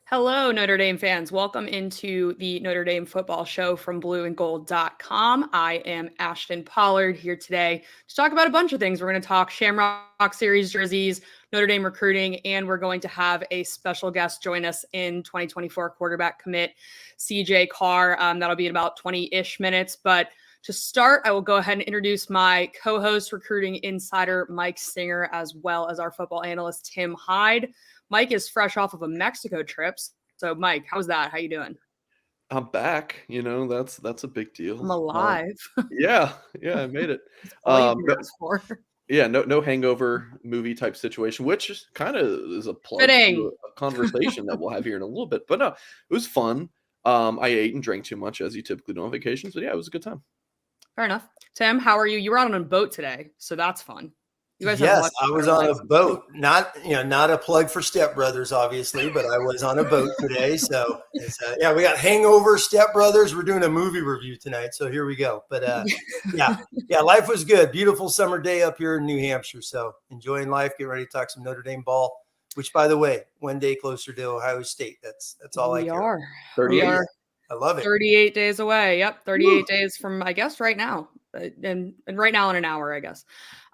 Hello, Notre Dame fans. Welcome into the Notre Dame football show from blueandgold.com. I am Ashton Pollard here today to talk about a bunch of things. We're going to talk Shamrock Series jerseys, Notre Dame recruiting, and we're going to have a special guest join us in 2024 quarterback commit, CJ Carr. That'll be in about 20-ish minutes. But to start, I will go ahead and introduce my co-host, recruiting insider Mike Singer, as well as our football analyst, Tim Hyde. Mike is fresh off of a Mexico trip. So, Mike, how's that? How you doing? I'm back. That's a big deal. I'm alive. Yeah, I made it. That's all you can ask for. Yeah, no hangover movie type situation, which is kind of is a plug Fitting. to a conversation that we'll have here in a little bit. But no, it was fun. I ate and drank too much, as you typically do on vacations. But yeah, it was a good time. Fair enough. Tim, how are you? You were out on a boat today, so that's fun. You guys yes, I was on a boat. Not a plug for Step Brothers, obviously, but I was on a boat today. So yeah, we got Hangover, Step Brothers. We're doing a movie review tonight, so here we go. But yeah, life was good. Beautiful summer day up here in New Hampshire. So enjoying life. Getting ready to talk some Notre Dame ball. Which, by the way, one day closer to Ohio State. That's all I care. We are. I love it. 38 days away. Yep, 38 days from, I guess, right now. And right now in an hour, I guess.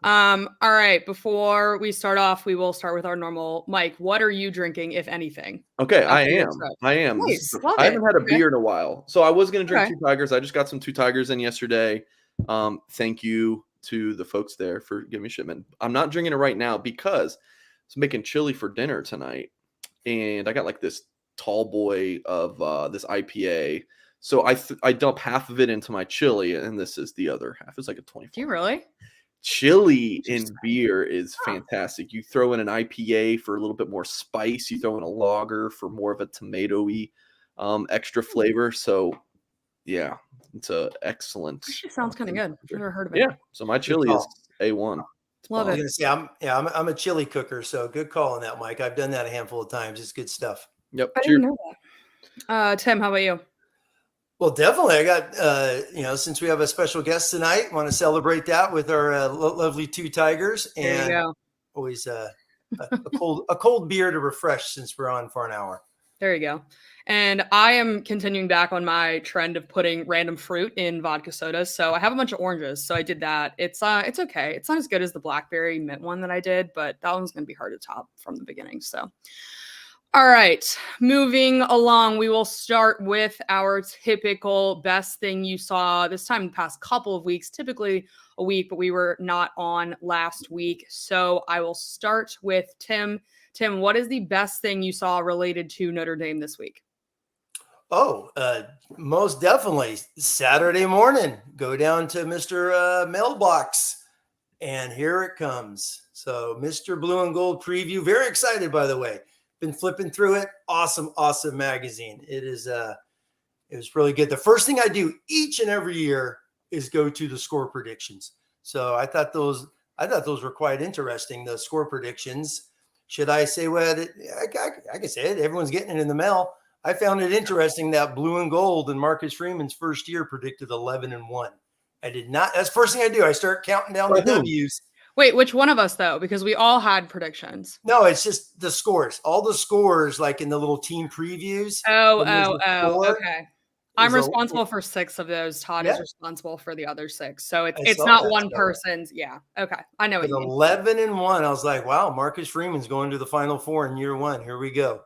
All right. Before we start off, we will start with our normal. Mike, what are you drinking, if anything? Okay, I am. Nice. I haven't had a beer in a while. So I was going to drink Two Tigers. I just got some Two Tigers in yesterday. Thank you to the folks there for giving me shipment. I'm not drinking it right now because I was making chili for dinner tonight. And I got like this tall boy of this IPA. So I dump half of it into my chili, and this is the other half. It's like a 24. Do you really? Chili in beer is fantastic. You throw in an IPA for a little bit more spice. You throw in a lager for more of a tomatoey extra flavor. So, yeah, it's a excellent. Actually sounds kind of good. I've never heard of it. Yeah, so my chili is A1. Love it. I was gonna say I'm a chili cooker, so good call on that, Mike. I've done that a handful of times. It's good stuff. Yep. I didn't know that. Tim, how about you? Well, definitely. I got, since we have a special guest tonight, want to celebrate that with our lovely Two Tigers, and always a cold beer to refresh since we're on for an hour. There you go. And I am continuing back on my trend of putting random fruit in vodka sodas. So I have a bunch of oranges. So I did that. It's okay. It's not as good as the blackberry mint one that I did, but that one's going to be hard to top from the beginning. So. All right, moving along, we will start with our typical best thing you saw this time in the past couple of weeks, typically a week, but we were not on last week. So I will start with Tim. Tim, what is the best thing you saw related to Notre Dame this week? Oh, most definitely. Saturday morning, go down to Mr. Mailbox, and here it comes. So Mr. Blue and Gold preview. Very excited, by the way. Been flipping through it. Awesome magazine. It was really good. The first thing I do each and every year is go to the score predictions. So I thought those were quite interesting. The score predictions. Should I say what? I can say it. Everyone's getting it in the mail. I found it interesting that Blue and Gold and Marcus Freeman's first year predicted 11-1. I did not. That's the first thing I do. I start counting down the W's. Wait, which one of us, though? Because we all had predictions. No, it's just the scores. All the scores, like in the little team previews. Oh, okay. I'm responsible for 6 of those. Todd is responsible for the other 6. So it's not one person's. Yeah. Okay. I know what you mean. 11-1. I was like, wow, Marcus Freeman's going to the Final Four in year 1. Here we go.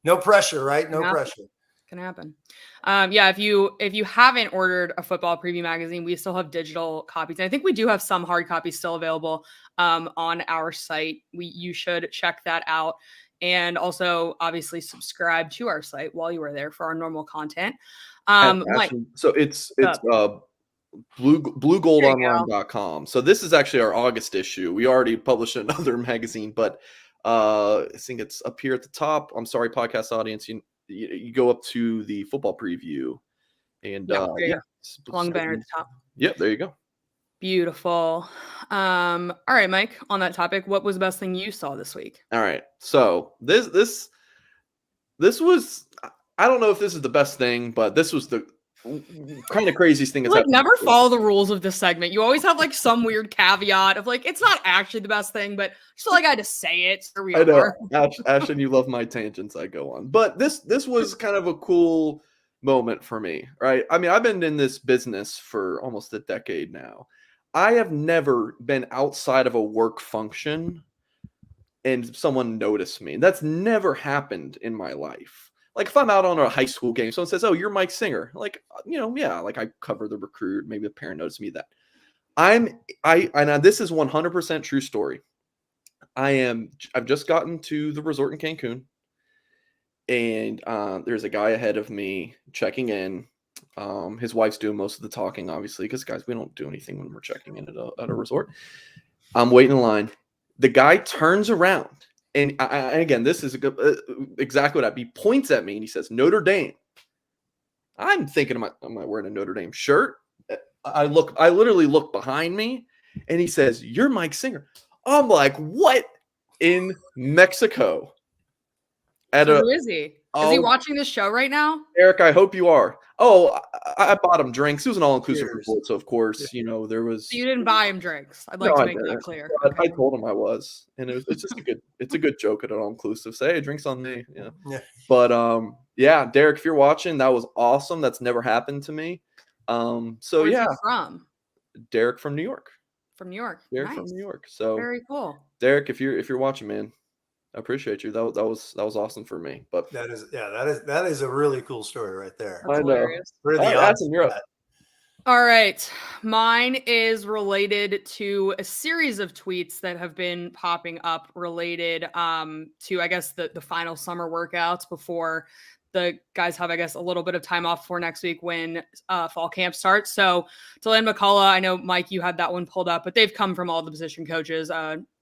No pressure, right? No pressure. Can happen. If you haven't ordered a football preview magazine, we still have digital copies. And I think we do have some hard copies still available on our site. You should check that out. And also obviously subscribe to our site while you are there for our normal content. So it's bluegoldonline.com. So this is actually our August issue. We already published another magazine, but I think it's up here at the top. I'm sorry, podcast audience. You go up to the football preview, and long banner at the top. Yep, there you go. Beautiful. All right, Mike, on that topic, what was the best thing you saw this week? All right. So this was, I don't know if this is the best thing, but this was the kind of craziest thing. You, like, never follow the rules of this segment. You always have like some weird caveat of like, it's not actually the best thing, but still like I had to say it. So we are. Ashton, you love my tangents I go on. But this was kind of a cool moment for me, right? I mean, I've been in this business for almost a decade now. I have never been outside of a work function and someone noticed me. That's never happened in my life. Like if I'm out on a high school game, someone says, "Oh, you're Mike Singer." Like, yeah, like I cover the recruit. Maybe the parent noticed me that. This is 100% true story. I've just gotten to the resort in Cancun, and there's a guy ahead of me checking in. His wife's doing most of the talking, obviously, because guys, we don't do anything when we're checking in at a resort. I'm waiting in line. The guy turns around, and again, this is exactly what he points at me, and he says, "Notre Dame." I'm thinking, am I wearing a Notre Dame shirt? I literally look behind me, and he says, "You're Mike Singer." I'm like, what? In Mexico. Who is he? Is he watching this show right now? Eric, I hope you are. Oh, I bought him drinks. It was an all-inclusive resort, so of course, there was. So you didn't buy him drinks. I'd like to make that clear. I told him I was, and it's just it's a good joke at an all-inclusive. Say, "Hey, drinks on me." Yeah. But yeah, Derek, if you're watching, that was awesome. That's never happened to me. So Where's yeah, he from? Derek from New York. From New York. Derek from New York. So very cool. Derek, if you're watching, man, I appreciate you. That was awesome for me. But that is a really cool story right there. That's hilarious. What are the odds of that? All right. Mine is related to a series of tweets that have been popping up related to, I guess, the final summer workouts before the guys have, I guess, a little bit of time off for next week when fall camp starts. So Deland McCullough, I know, Mike, you had that one pulled up, but they've come from all the position coaches.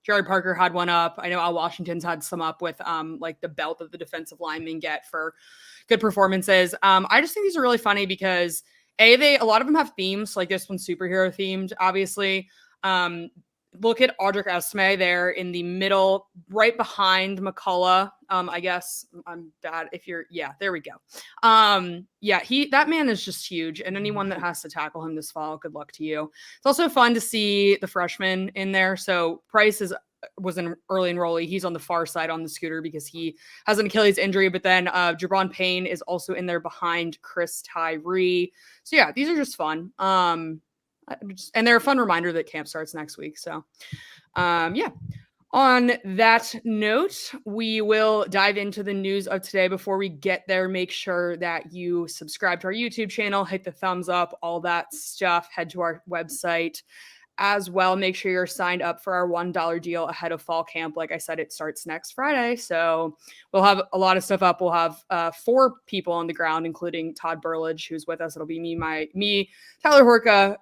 Jared Parker had one up. I know Al Washington's had some up with like the belt that the defensive linemen get for good performances. I just think these are really funny because a lot of them have themes, like this one's superhero themed, obviously. Look at Audric Estime there in the middle, right behind McCullough. I guess I'm bad if you're, yeah, there we go. That man is just huge. And anyone that has to tackle him this fall, good luck to you. It's also fun to see the freshmen in there. So Price was an early enrollee. He's on the far side on the scooter because he has an Achilles injury. But then Jabron Payne is also in there behind Chris Tyree. So yeah, these are just fun. And they're a fun reminder that camp starts next week. So, yeah. On that note, we will dive into the news of today. Before we get there, make sure that you subscribe to our YouTube channel, hit the thumbs up, all that stuff. Head to our website as well. Make sure you're signed up for our $1 deal ahead of fall camp. Like I said, it starts next Friday. So we'll have a lot of stuff up. We'll have 4 people on the ground, including Todd Burlage, who's with us. It'll be me, Tyler Horka,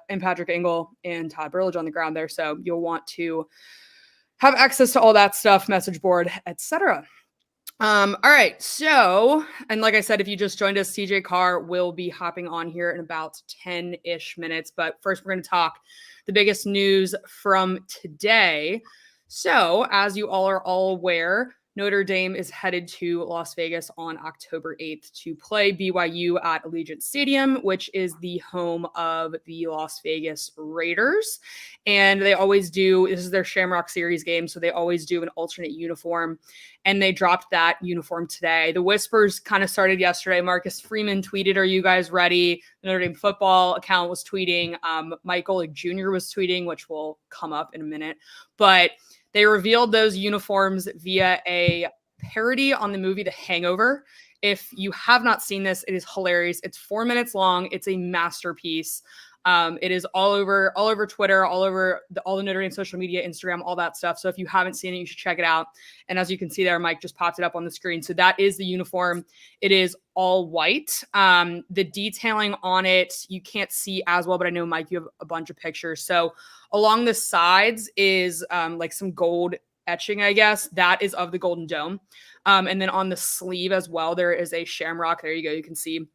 and Patrick Engel, and Todd Burlage on the ground there. So you'll want to have access to all that stuff, message board, etc. All right. So, and like I said, if you just joined us, CJ Carr will be hopping on here in about 10-ish minutes. But first, we're going to talk the biggest news from today. So, as you all are aware, Notre Dame is headed to Las Vegas on October 8th to play BYU at Allegiant Stadium, which is the home of the Las Vegas Raiders. And they always do, this is their Shamrock Series game, so they always do an alternate uniform. And they dropped that uniform today. The whispers kind of started yesterday. Marcus Freeman tweeted, "Are you guys ready?" The Notre Dame football account was tweeting. Mike Golick Jr. was tweeting, which will come up in a minute. But they revealed those uniforms via a parody on the movie The Hangover. If you have not seen this, it is hilarious. It's 4 minutes long. It's a masterpiece. It is all over Twitter, all the Notre Dame social media, Instagram, all that stuff. So if you haven't seen it, you should check it out. And as you can see there, Mike just popped it up on the screen. So that is the uniform. It is all white. The detailing on it, you can't see as well, but I know, Mike, you have a bunch of pictures. So along the sides is like some gold etching, I guess. That is of the Golden Dome. And then on the sleeve as well, there is a shamrock. There you go. You can see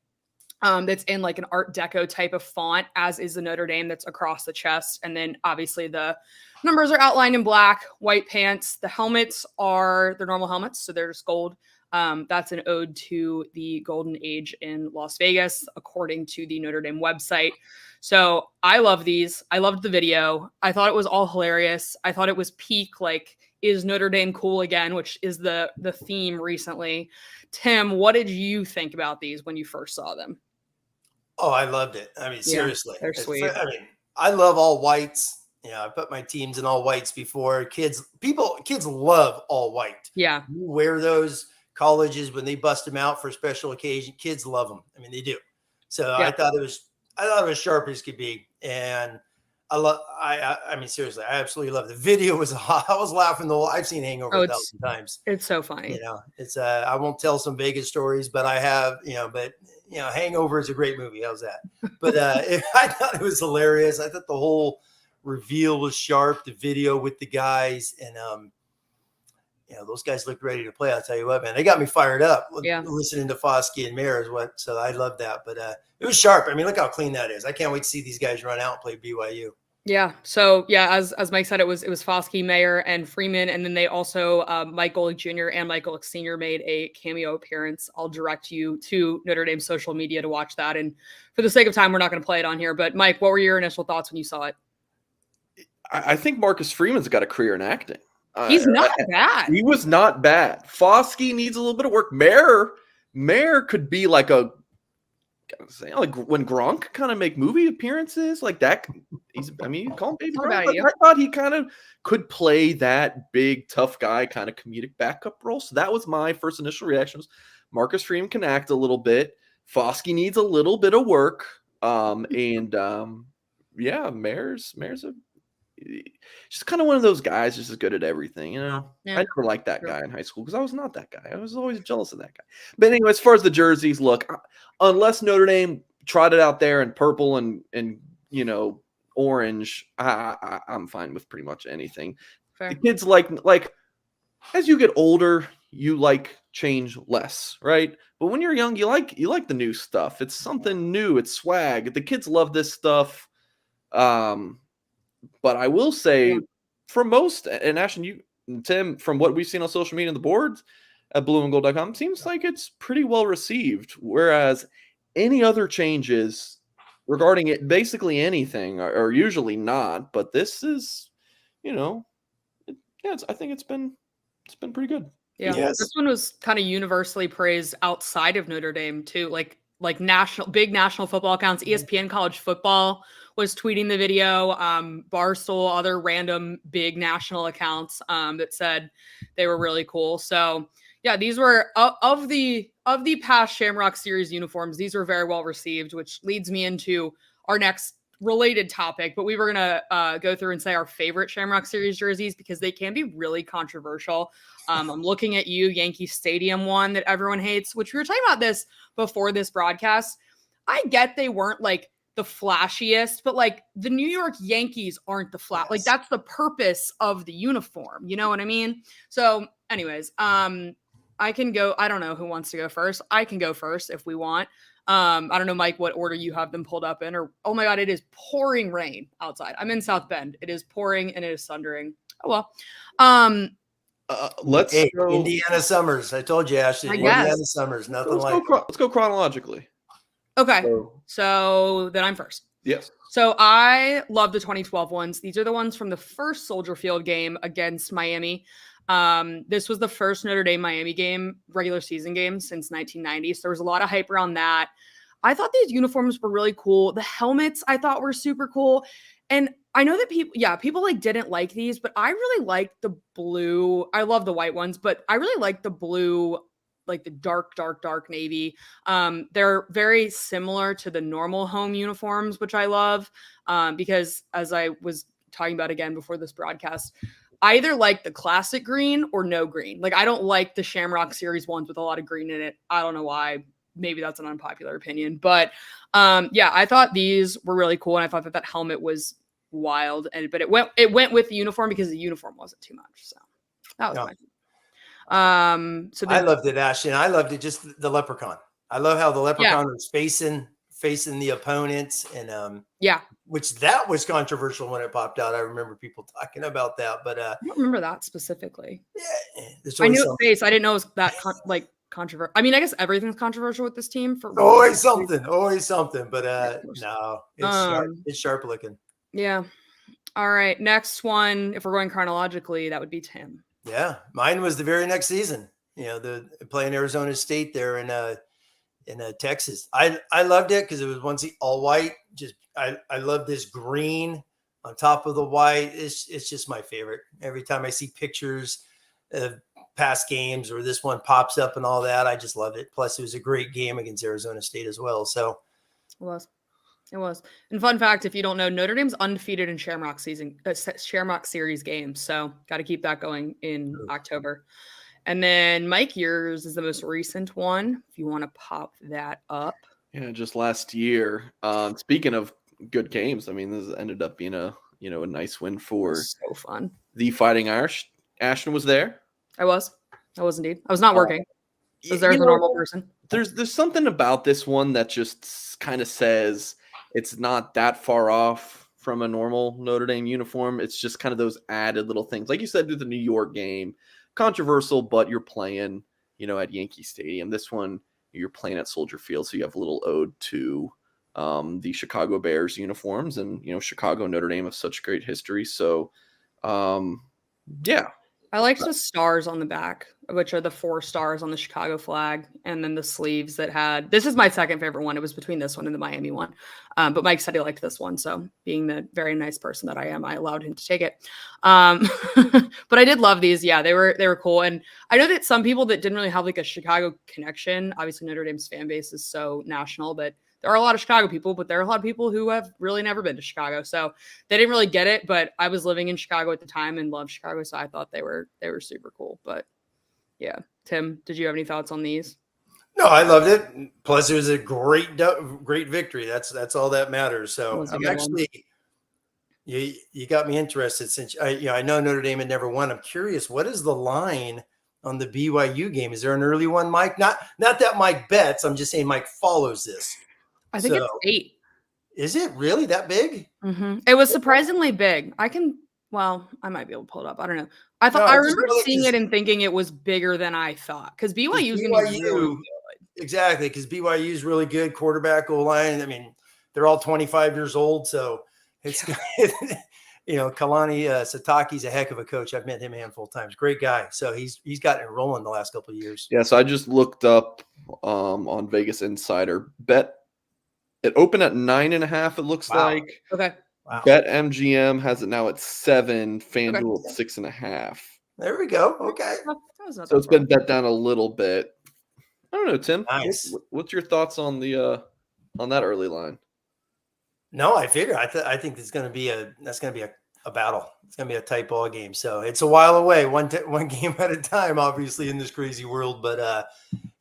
that's in like an Art Deco type of font, as is the Notre Dame that's across the chest. And then obviously the numbers are outlined in black, white pants. The helmets are their normal helmets, so they're just gold. That's an ode to the golden age in Las Vegas, according to the Notre Dame website. So I love these. I loved the video. I thought it was all hilarious. I thought it was peak, like, is Notre Dame cool again, which is the theme recently. Tim, what did you think about these when you first saw them? Oh, I loved it. I mean, seriously. They're sweet. I mean, I love all whites. I put my teams in all whites before. Kids love all white. Yeah. You wear those. Colleges, when they bust them out for special occasion, kids love them. I mean, they do. So yeah. I thought it was sharp as could be. And I mean, seriously, I absolutely love it. The video was hot. I was laughing I've seen Hangover 1,000 times. It's so funny. It's I won't tell some Vegas stories, but I have, Hangover is a great movie. How's that? But I thought it was hilarious. I thought the whole reveal was sharp, the video with the guys, and those guys looked ready to play. I'll tell you what, man, they got me fired up listening to Foskey and Mayer so I love that. But it was sharp. I mean, look how clean that is. I can't wait to see these guys run out and play BYU. Yeah. So as Mike said, it was Foskey, Mayer, and Freeman, and then they also Mike Golick Jr. and Mike Golick Sr. made a cameo appearance. I'll direct you to Notre Dame's social media to watch that. And for the sake of time, we're not going to play it on here. But Mike, what were your initial thoughts when you saw it? I think Marcus Freeman's got a career in acting. He's not bad. He was not bad. Foskey needs a little bit of work. Mayer could be like like when Gronk kind of make movie appearances like that. You call him Baby Gronk. I thought he kind of could play that big, tough guy kind of comedic backup role. So that was my first initial reaction. Marcus Freeman can act a little bit. Foskey needs a little bit of work. Mayer's just kind of one of those guys just as good at everything, Yeah. I never liked that guy in high school because I was not that guy. I was always jealous of that guy. But anyway, as far as the jerseys, look, unless Notre Dame trotted out there in purple and orange, I'm fine with pretty much anything. Fair. The kids like as you get older, you like change less, right? But when you're young, you like the new stuff. It's something new. It's swag. The kids love this stuff. But I will say, for most, and Ashton, you, Tim, from what we've seen on social media and the boards at blueandgold.com, seems like it's pretty well received. Whereas any other changes regarding it, basically anything, are usually not. But this is, I think it's been pretty good. Yeah, yes. This one was kind of universally praised outside of Notre Dame too, like big national football accounts. ESPN College Football was tweeting the video. Barstool, other random big national accounts that said they were really cool. So yeah, these were of the past Shamrock Series uniforms. These were very well received, which leads me into our next related topic. But we were gonna go through and say our favorite Shamrock Series jerseys because they can be really controversial. I'm looking at Yankee Stadium one that everyone hates, which we were talking about this before this broadcast. I get they weren't like the flashiest, but like the New York Yankees aren't the flat. Yes. Like that's the purpose of the uniform. You know what I mean? So anyways, I can go. I don't know who wants to go first. I can go first if we want. I don't know, Mike, what order you have them pulled up in, or, oh my God, it is pouring rain outside. I'm in South Bend. It is pouring and it is thundering. Oh, well. Let's go. Indiana summers. I told you, Ashton. Indiana summers. Nothing let's go chronologically. Okay. So then I'm first. Yes. So I love the 2012 ones. These are the ones from the first Soldier Field game against Miami. This was the first Notre Dame Miami game, regular season game since 1990. So there was a lot of hype around that. I thought these uniforms were really cool. The helmets I thought were super cool. And I know that people like didn't like these, but I really liked the blue. I love the white ones, but I really like the blue, like the dark navy. They're very similar to the normal home uniforms, which I love because as I was talking about again before this broadcast, I either like the classic green or no green. Like I don't like the Shamrock Series ones with a lot of green in it. I don't know why. Maybe that's an unpopular opinion, but I thought these were really cool, and I thought that helmet was wild. But it went with the uniform because the uniform wasn't too much. So that was fine. I loved it, Ashton. I loved it. Just the leprechaun. I love how the leprechaun was facing the opponents, and which that was controversial when it popped out. I remember people talking about that, but I don't remember that specifically. Yeah, I knew its face. I didn't know it was that controversial. I mean, I guess everything's controversial with this team for always something. But no, it's sharp looking. Yeah. All right. Next one, if we're going chronologically, that would be Tim. Yeah, mine was the very next season. The playing Arizona State there in Texas. I loved it because it was once all white. Just I love this green on top of the white. It's just my favorite. Every time I see pictures of past games or this one pops up and all that, I just love it. Plus, it was a great game against Arizona State as well. So it was. And fun fact, if you don't know, Notre Dame's undefeated in Shamrock Series games. So got to keep that going in October. And then Mike, yours is the most recent one. If you want to pop that up. Yeah, just last year. Speaking of good games, I mean, this ended up being a nice win for so fun. The Fighting Irish. Ashton was there. I was indeed. I was not working. I was there as a normal person. There's something about this one that just kind of says it's not that far off from a normal Notre Dame uniform. It's just kind of those added little things. Like you said with the New York game, controversial, but you're playing, at Yankee Stadium. This one, you're playing at Soldier Field, so you have a little ode to the Chicago Bears uniforms, and Chicago and Notre Dame have such great history. So, yeah. I liked the stars on the back, which are the 4 stars on the Chicago flag, and then the sleeves that had. This is my second favorite one. It was between this one and the Miami one, but Mike said he liked this one. So, being the very nice person that I am, I allowed him to take it. But I did love these. Yeah, they were cool, and I know that some people that didn't really have like a Chicago connection. Obviously, Notre Dame's fan base is so national, but there are a lot of Chicago people, but there are a lot of people who have really never been to Chicago. So they didn't really get it, but I was living in Chicago at the time and loved Chicago. So I thought they were super cool. But yeah. Tim, did you have any thoughts on these? No, I loved it. Plus it was a great victory. That's all that matters. So I'm actually, you got me interested since I know Notre Dame had never won. I'm curious, what is the line on the BYU game? Is there an early one, Mike? Not that Mike bets. I'm just saying Mike follows this. I think it's 8. Is it really that big? Mm-hmm. It was surprisingly big. I might be able to pull it up. I don't know. I remember seeing it and thinking it was bigger than I thought, because BYU is going to be really good. Exactly, because BYU is really good quarterback, goal line. I mean, they're all 25 years old, so it's Kalani Sataki's a heck of a coach. I've met him a handful of times. Great guy. So he's gotten it rolling the last couple of years. Yeah, so I just looked up on Vegas Insider. It opened at 9.5. It looks like. Okay. Wow. Bet MGM has it now at 7. FanDuel at 6.5. There we go. Okay. So it's been bet down a little bit. I don't know, Tim. Nice. What's your thoughts on the on that early line? No, I figure. I think that's going to be a battle. It's going to be a tight ball game. So it's a while away, one game at a time, obviously, in this crazy world. But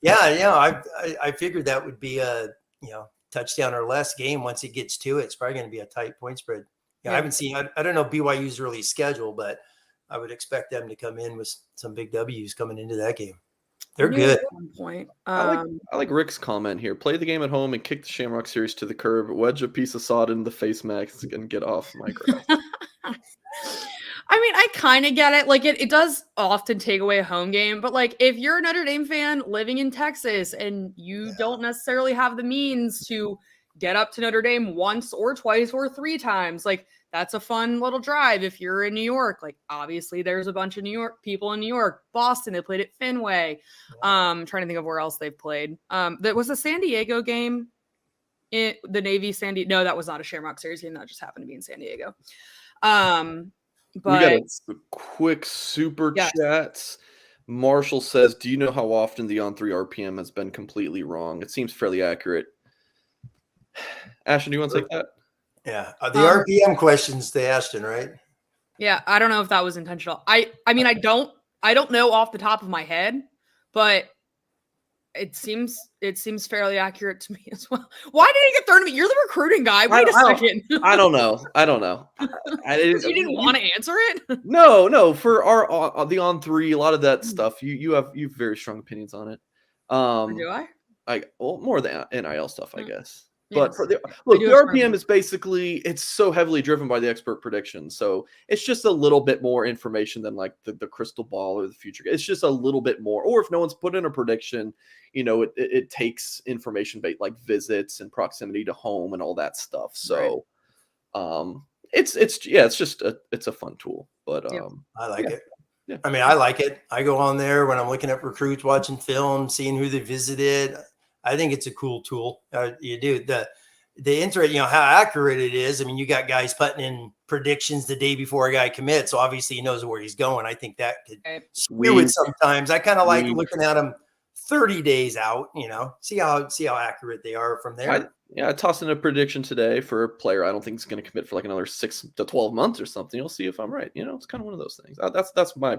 I figured that would be a touchdown or less game. Once it gets to it, it's probably going to be a tight point spread. I haven't seen. I don't know BYU's early schedule, but I would expect them to come in with some big W's coming into that game. They're good. At one point. I like Rick's comment here. Play the game at home and kick the Shamrock series to the curb. Wedge a piece of sod in the face mask and get off my grass. I mean, I kind of get it. Like, it does often take away a home game. But, like, if you're a Notre Dame fan living in Texas and you don't necessarily have the means to get up to Notre Dame once or twice or 3 times, like, that's a fun little drive. If you're in New York, like, obviously there's a bunch of New York people in New York. Boston, they played at Fenway. Trying to think of where else they've played. That was a San Diego game. The Navy San Diego. No, that was not a Shamrock Series game. That just happened to be in San Diego. But we got a quick super chats. Marshall says, do you know how often the on-3 RPM has been completely wrong? It seems fairly accurate. Ashton, do you want to take that? Yeah. The RPM questions to Ashton, right? Yeah. I don't know if that was intentional. I mean, I don't know off the top of my head, but it seems fairly accurate to me as well. Why did it get thrown to me? You're the recruiting guy. Wait a second. I don't know. You didn't want to answer it? No. For the on-3, a lot of that stuff, you have very strong opinions on it. Do I? More than NIL stuff, I guess. But Yes. for the do RPM is basically, it's so heavily driven by the expert prediction. So it's just a little bit more information than like the crystal ball or the future. It's just a little bit more. Or if no one's put in a prediction, it takes information like visits and proximity to home and all that stuff. So it's just it's a fun tool. But I like it. Yeah. I mean, I like it. I go on there when I'm looking at recruits, watching film, seeing who they visited. I think it's a cool tool. You do the interest, how accurate it is. I mean, you got guys putting in predictions the day before a guy commits, so obviously he knows where he's going. I think that could skew it sometimes. I kind of like looking at them 30 days out. See how accurate they are from there. I tossed in a prediction today for a player I don't think is going to commit for like another 6 to 12 months or something. You'll see if I'm right. It's kind of one of those things. That's my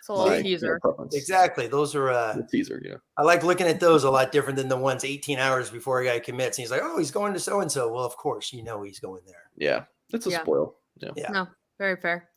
it's a little teaser. Exactly. Those are a teaser. Yeah. I like looking at those a lot different than the ones 18 hours before a guy commits. And he's like, oh, he's going to so-and-so. Well, of course, he's going there. Yeah. It's a spoil. Yeah. No, very fair.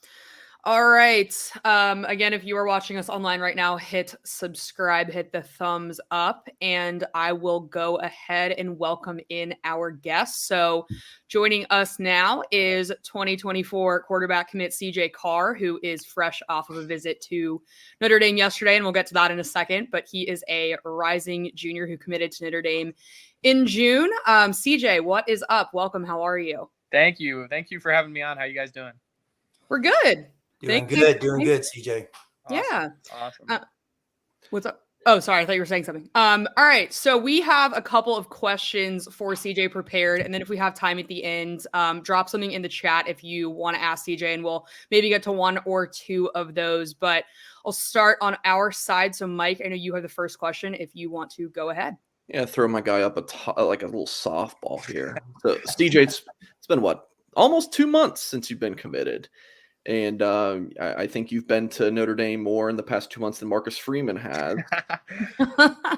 All right. Again, if you are watching us online right now, hit subscribe, hit the thumbs up, and I will go ahead and welcome in our guests. So joining us now is 2024 quarterback commit CJ Carr, who is fresh off of a visit to Notre Dame yesterday, and we'll get to that in a second, but he is a rising junior who committed to Notre Dame in June. CJ, what is up? Welcome. How are you? Thank you. Thank you for having me on. How you guys doing? We're good. Doing good, CJ. Awesome. Yeah. Awesome. What's up? Oh, sorry. I thought you were saying something. All right. So we have a couple of questions for CJ prepared. And then if we have time at the end, drop something in the chat if you want to ask CJ, and we'll maybe get to one or two of those. But I'll start on our side. So Mike, I know you have the first question if you want to go ahead. Yeah, throw my guy up like a little softball here. So CJ, it's been what? Almost 2 months since you've been committed. And I think you've been to Notre Dame more in the past 2 months than Marcus Freeman has.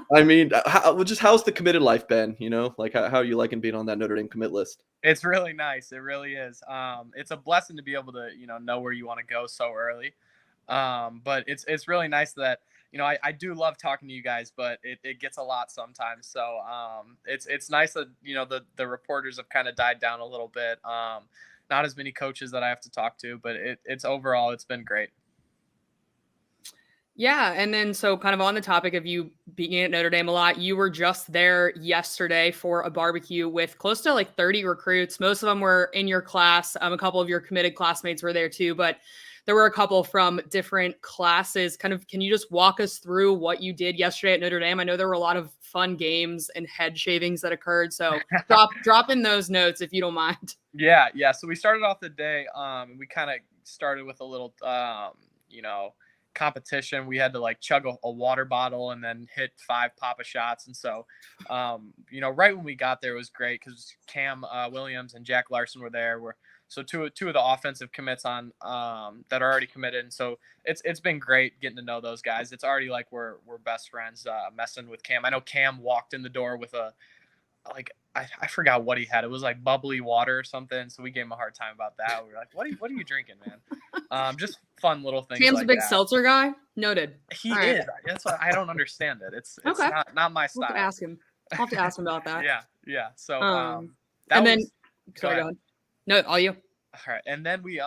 I mean, how's the committed life been? Like how are you liking being on that Notre Dame commit list? It's really nice. It really is. It's a blessing to be able to, know where you want to go so early. But it's really nice that, I do love talking to you guys, but it gets a lot sometimes. So it's nice that, the reporters have kind of died down a little bit. Not as many coaches that I have to talk to, but it's overall, it's been great. Yeah. And then, so kind of on the topic of you being at Notre Dame a lot, you were just there yesterday for a barbecue with close to like 30 recruits. Most of them were in your class. A couple of your committed classmates were there too, but there were a couple from different classes. Can you just walk us through what you did yesterday at Notre Dame? I know there were a lot of fun games and head shavings that occurred. So drop in those notes if you don't mind. Yeah. So we started off the day. We kind of started with a little, competition. We had to like chug a water bottle and then hit 5 Papa shots. And so, right when we got there, it was great because Cam Williams and Jack Larson were there. So two of the offensive commits on that are already committed. And so it's been great getting to know those guys. It's already like we're best friends messing with Cam. I know Cam walked in the door with I forgot what he had. It was like bubbly water or something. So we gave him a hard time about that. We were like, what are you drinking, man? Just fun little things. Cam's like a big that. Seltzer guy. Noted. He is. That's why I don't understand it. It's okay. not my style. I'll have to ask him about that. Yeah. So sorry, go on. No, all you. All right, and then we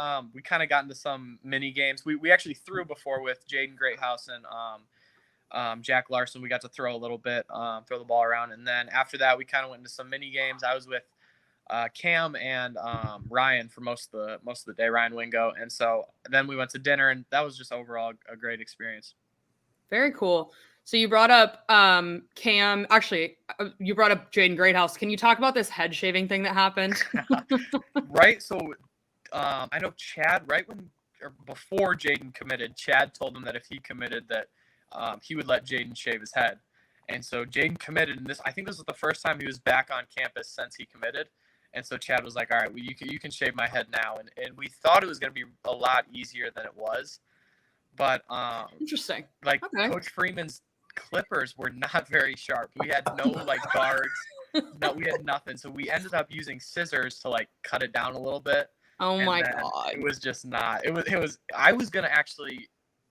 kind of got into some mini games. We actually threw before with Jaden Greathouse and Jack Larson. We got to throw a little bit, throw the ball around, and then after that we kind of went into some mini games. I was with Cam and Ryan for most of the day, Ryan Wingo, and so then we went to dinner, and that was just overall a great experience. Very cool. So you brought up Cam. Actually, you brought up Jaden Greathouse. Can you talk about this head shaving thing that happened? Right. So I know Chad, before Jaden committed, Chad told him that if he committed that he would let Jaden shave his head. And so Jaden committed, and I think this was the first time he was back on campus since he committed. And so Chad was like, all right, well, you can shave my head now. And we thought it was going to be a lot easier than it was. But interesting. Coach Freeman's clippers were not very sharp. We had no guards. No, we had nothing. So we ended up using scissors to cut it down a little bit. Oh my God. It was just not. It was I was going to actually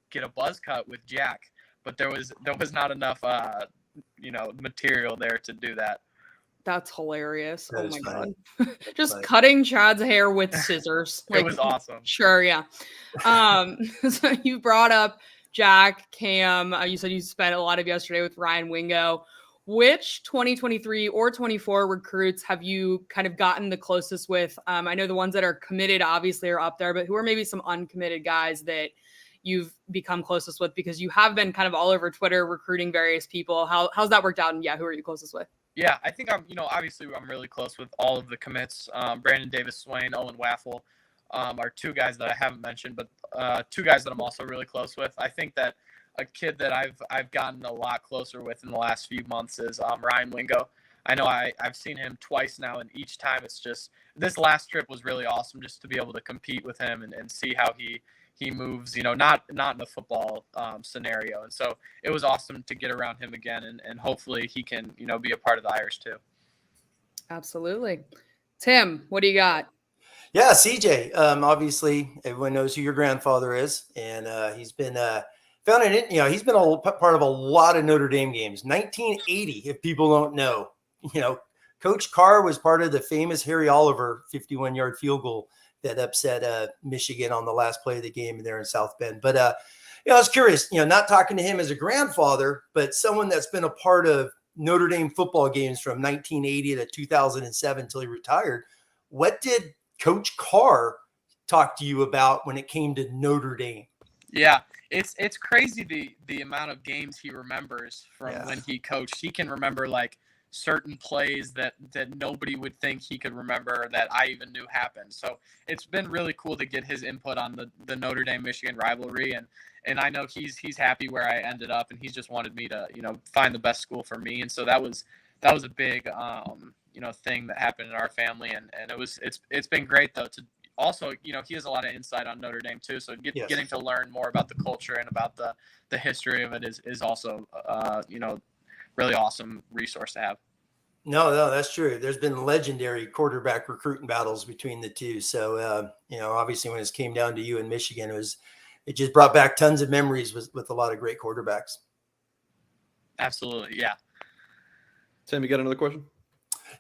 get a buzz cut with Jack, but there was not enough material there to do that. That's hilarious. That Oh is my funny. God. Just funny. cutting Chad's hair with scissors. It was awesome. Sure. Yeah. So you brought up Jack, Cam. You said you spent a lot of yesterday with Ryan Wingo. Which 2023 or 24 recruits have you kind of gotten the closest with? I know the ones that are committed obviously are up there, but who are maybe some uncommitted guys that you've become closest with, because you have been kind of all over Twitter recruiting various people. How's that worked out? And yeah, who are you closest with? Yeah, I think obviously I'm really close with all of the commits. Brandon Davis Swain, Owen Waffle are two guys that I haven't mentioned, but two guys that I'm also really close with. I think that a kid that I've gotten a lot closer with in the last few months is Ryan Wingo. I know I've seen him twice now, and each time it's just, this last trip was really awesome just to be able to compete with him and see how he moves, not in a football scenario. And so it was awesome to get around him again, and hopefully he can, be a part of the Irish too. Absolutely. Tim, what do you got? Yeah, CJ. Obviously, everyone knows who your grandfather is, and he's been he's been a part of a lot of Notre Dame games. 1980, if people don't know, Coach Carr was part of the famous Harry Oliver 51-yard field goal that upset Michigan on the last play of the game there in South Bend. But I was curious, not talking to him as a grandfather, but someone that's been a part of Notre Dame football games from 1980 to 2007 until he retired. What did Coach Carr talk to you about when it came to Notre Dame? Yeah, it's crazy the amount of games he remembers from when he coached. He can remember like certain plays that nobody would think he could remember that I even knew happened. So it's been really cool to get his input on the Notre Dame Michigan rivalry, and I know he's happy where I ended up, and he's just wanted me to find the best school for me. And so that was a big thing that happened in our family, and it's been great though to also he has a lot of insight on Notre Dame too, so getting to learn more about the culture and about the history of it is also really awesome resource to have. No, that's true. There's been legendary quarterback recruiting battles between the two. So, obviously when it came down to you in Michigan, it just brought back tons of memories with a lot of great quarterbacks. Absolutely. Yeah. Tim, you got another question?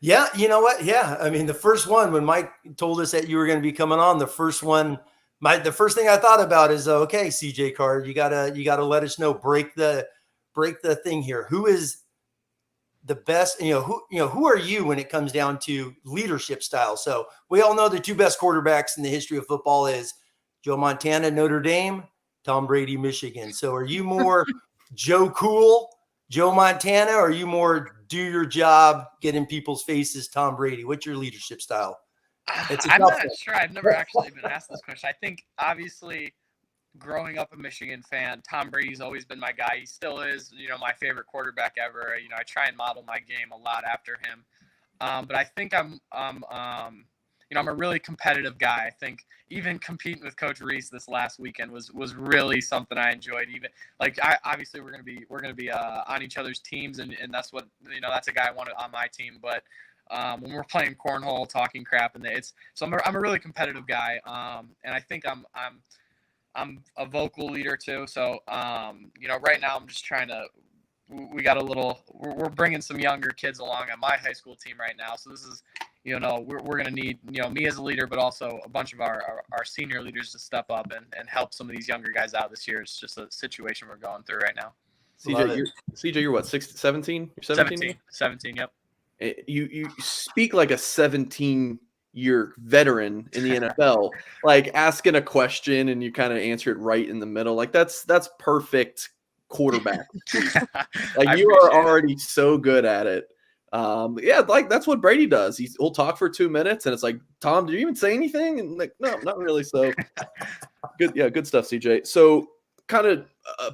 Yeah. You know what? Yeah. I mean, the first one, when Mike told us that you were going to be coming on, the first thing I thought about is, okay, CJ Carr, you gotta let us know, break the thing here. Who is the best, who are you when it comes down to leadership style? So we all know the two best quarterbacks in the history of football is Joe Montana, Notre Dame, Tom Brady, Michigan. So are you more Joe Cool, Joe Montana, or are you more do your job, get in people's faces, Tom Brady? What's your leadership style? I'm not sure. I've never actually been asked this question. I think obviously growing up a Michigan fan, Tom Brady's always been my guy. He still is, my favorite quarterback ever. I try and model my game a lot after him. But I think I'm a really competitive guy. I think even competing with Coach Reese this last weekend was really something I enjoyed. Even obviously we're gonna be on each other's teams, and that's what that's a guy I wanted on my team. But when we're playing cornhole, talking crap, and I'm a really competitive guy. And I think I'm a vocal leader too. So, right now I'm just trying to, we're bringing some younger kids along on my high school team right now. So this is, we're going to need, me as a leader, but also a bunch of our senior leaders to step up and help some of these younger guys out this year. It's just a situation we're going through right now. CJ, you're what, 17? You're 17? 17, yep. You speak like a 17-year veteran in the NFL, like asking a question and you kind of answer it right in the middle. Like that's perfect quarterback. Like you are already so good at it. Like that's what Brady does. He'll talk for 2 minutes and it's like, Tom, did you even say anything? And like, no, not really. So good. Yeah. Good stuff, CJ. So kind of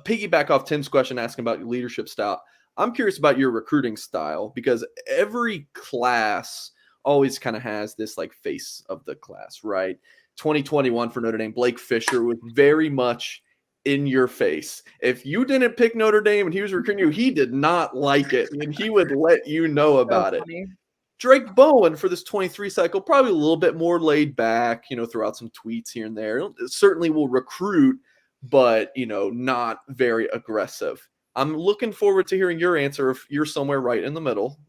piggyback off Tim's question, asking about your leadership style. I'm curious about your recruiting style, because every class always kind of has this like face of the class, right? 2021 for Notre Dame, Blake Fisher was very much in your face. If you didn't pick Notre Dame and he was recruiting you, he did not like it, and he would let you know about it. Drake Bowen for this 23 cycle, probably a little bit more laid back, throughout some tweets here and there. Certainly will recruit, but, not very aggressive. I'm looking forward to hearing your answer if you're somewhere right in the middle.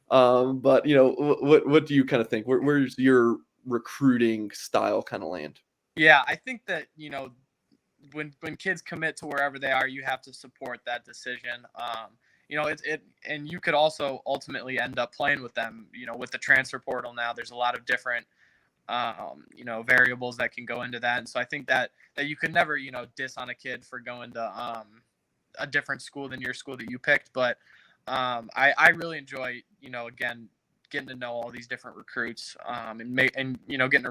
But what do you kind of think? Where's your recruiting style kind of land? Yeah, I think that when kids commit to wherever they are, you have to support that decision. And you could also ultimately end up playing with them. With the transfer portal now, there's a lot of different variables that can go into that, and so I think that you could never diss on a kid for going to a different school than your school that you picked. But I really enjoy again getting to know all these different recruits, and getting building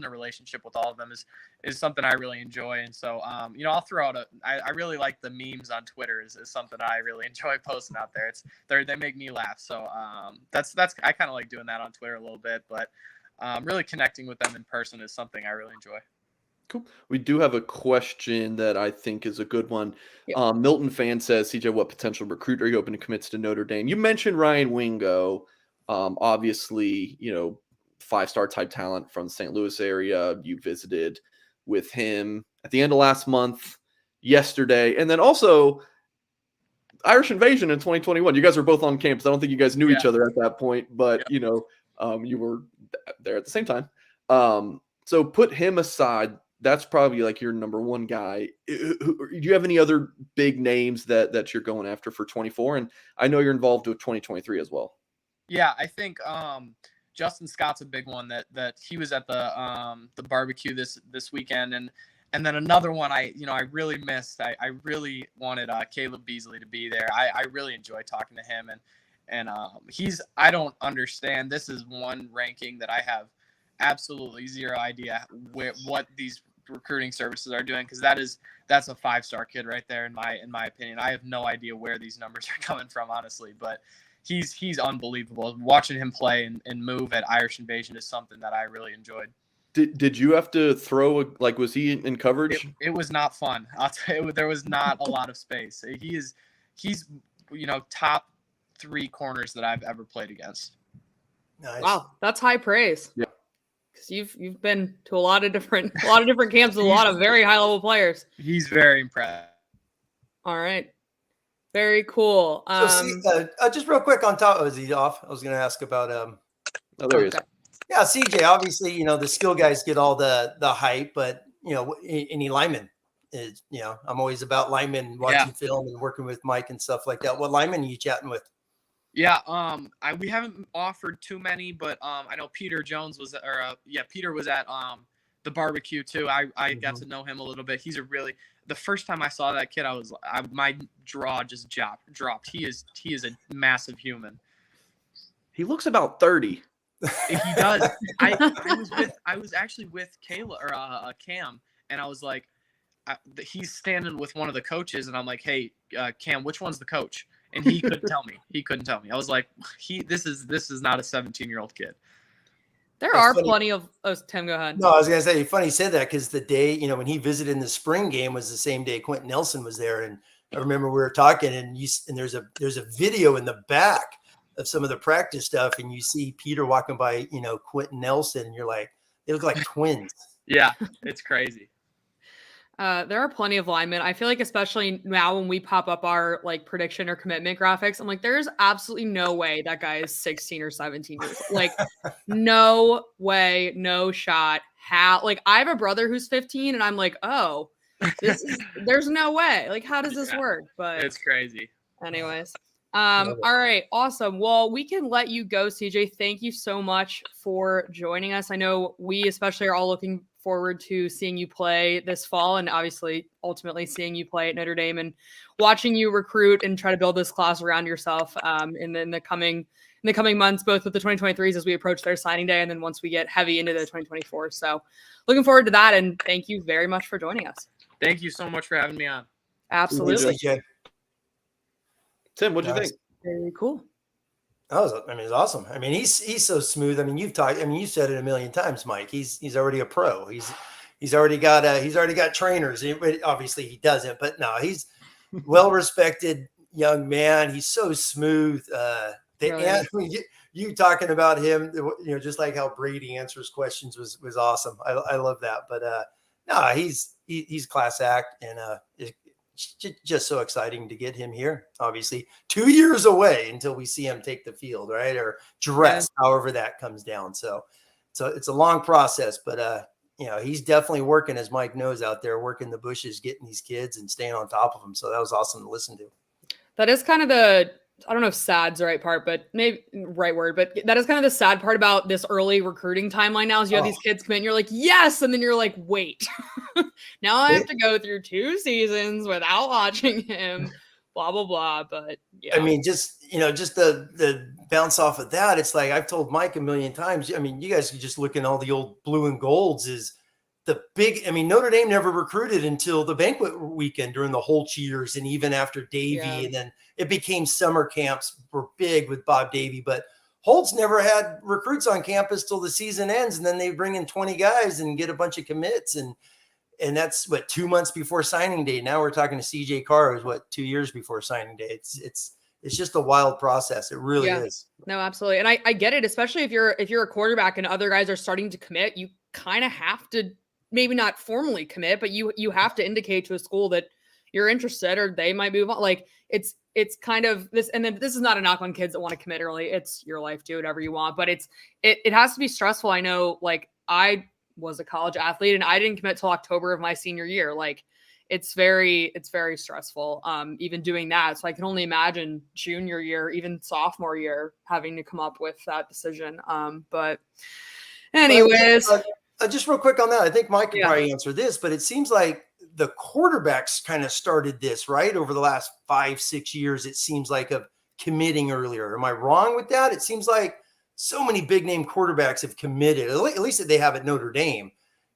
a relationship with all of them is something I really enjoy. And so I'll throw out I really like the memes on Twitter is something I really enjoy posting out there. They make me laugh. So that's I kind of like doing that on Twitter a little bit, but really connecting with them in person is something I really enjoy. Cool. We do have a question that I think is a good one. Yep. Milton Fan says, CJ, what potential recruit are you hoping to commit to Notre Dame? You mentioned Ryan Wingo, obviously, 5-star type talent from the St. Louis area. You visited with him at the end of last month, yesterday, and then also Irish Invasion in 2021. You guys were both on campus. I don't think you guys knew each other at that point, but you were there at the same time. So put him aside. That's probably like your number one guy. Do you have any other big names that you're going after for 24? And I know you're involved with 2023 as well. Yeah, I think Justin Scott's a big one that he was at the barbecue this weekend, and then another one I really missed. I really wanted Caleb Beasley to be there. I really enjoy talking to him, and I don't understand. This is one ranking that I have absolutely zero idea what these recruiting services are doing, because that's a 5-star kid right there in my opinion. I have no idea where these numbers are coming from, honestly, but he's unbelievable. Watching him play and move at Irish Invasion is something that I really enjoyed. Did you have to throw was he in coverage? It was not fun. I'll tell you, there was not a lot of space. He's top 3 corners that I've ever played against. Nice. Wow, that's high praise. Yeah. Because you've been to a lot of different camps with a lot of very high level players. He's very impressive. All right, very cool. Just real quick on top. Was he off? I was going to ask about Oh, there he is. Yeah, CJ. Obviously, the skill guys get all the hype, but any lineman is I'm always about linemen watching film and working with Mike and stuff like that. What linemen are you chatting with? Yeah, we haven't offered too many, but I know Peter Jones was, Peter was at the barbecue too. I got to know him a little bit. The first time I saw that kid, my jaw just dropped. He is a massive human. He looks about 30. He does. I was actually with Kayla or Cam, and I was like, he's standing with one of the coaches, and I'm like, hey, Cam, which one's the coach? And he couldn't tell me. I was like, this is not a 17-year-old kid. There are plenty of Tim, go ahead. No, I was gonna say, funny you said that, because the day when he visited in the spring game was the same day Quentin Nelson was there, and I remember we were talking, and there's a video in the back of some of the practice stuff, and you see Peter walking by Quentin Nelson, and you're like, they look like twins. Yeah, it's crazy. There are plenty of linemen. I feel like especially now when we pop up our prediction or commitment graphics, I'm like, there's absolutely no way that guy is 16 or 17 years old. Like, no way, no shot. How? I have a brother who's 15, and I'm like, oh, there's no way. Like, how does this work? But it's crazy. Anyways. All right, awesome. Well, we can let you go, CJ. Thank you so much for joining us. I know we especially are all looking forward to seeing you play this fall, and obviously ultimately seeing you play at Notre Dame and watching you recruit and try to build this class around yourself in the coming months, both with the 2023s as we approach their signing day, and then once we get heavy into the 2024. So looking forward to that, and thank you very much for joining us. Thank you so much for having me on. Absolutely. Tim, what'd you think? Very cool. It's awesome. He's so smooth. You said it a million times, Mike. He's already a pro. He's already got trainers. Obviously he doesn't, but no, he's well-respected young man. He's so smooth. You talking about him, just like how Brady answers questions was awesome. I love that. But no, he's class act, and just so exciting to get him here. Obviously 2 years away until we see him take the field, right? Or dress, however that comes down. So it's a long process, but he's definitely working, as Mike knows, out there working the bushes, getting these kids and staying on top of them. So that was awesome to listen to. That is kind of I don't know if sad's the right part, but maybe right word, but that is kind of the sad part about this early recruiting timeline now is you have these kids come in and you're like, yes. And then you're like, wait, now I have to go through 2 seasons without watching him, blah, blah, blah. But yeah, I mean, just the bounce off of that. It's like, I've told Mike a million times. I mean, you guys could just look in all the old blue and golds is the big, I mean, Notre Dame never recruited until the banquet weekend during the Holtz years. And even after Davie, and then it became summer camps were big with Bob Davie, but Holtz never had recruits on campus till the season ends. And then they bring in 20 guys and get a bunch of commits. And that's 2 months before signing day. Now we're talking to CJ Carr, who's 2 years before signing day. It's just a wild process. It really is. No, absolutely. And I get it, especially if you're a quarterback and other guys are starting to commit, you kind of have to maybe not formally commit, but you have to indicate to a school that you're interested or they might move on. Like it's kind of this, and then this is not a knock on kids that want to commit early. It's your life, do whatever you want, but it has to be stressful. I know, like I was a college athlete and I didn't commit till October of my senior year. Like it's very stressful. Even doing that. So I can only imagine junior year, even sophomore year, having to come up with that decision. But anyways, just real quick on that. I think Mike can probably answer this, but it seems like the quarterbacks kind of started this, right? Over the last 5-6 years, it seems like, of committing earlier. Am I wrong with that? It seems like so many big name quarterbacks have committed, at least that they have at Notre Dame,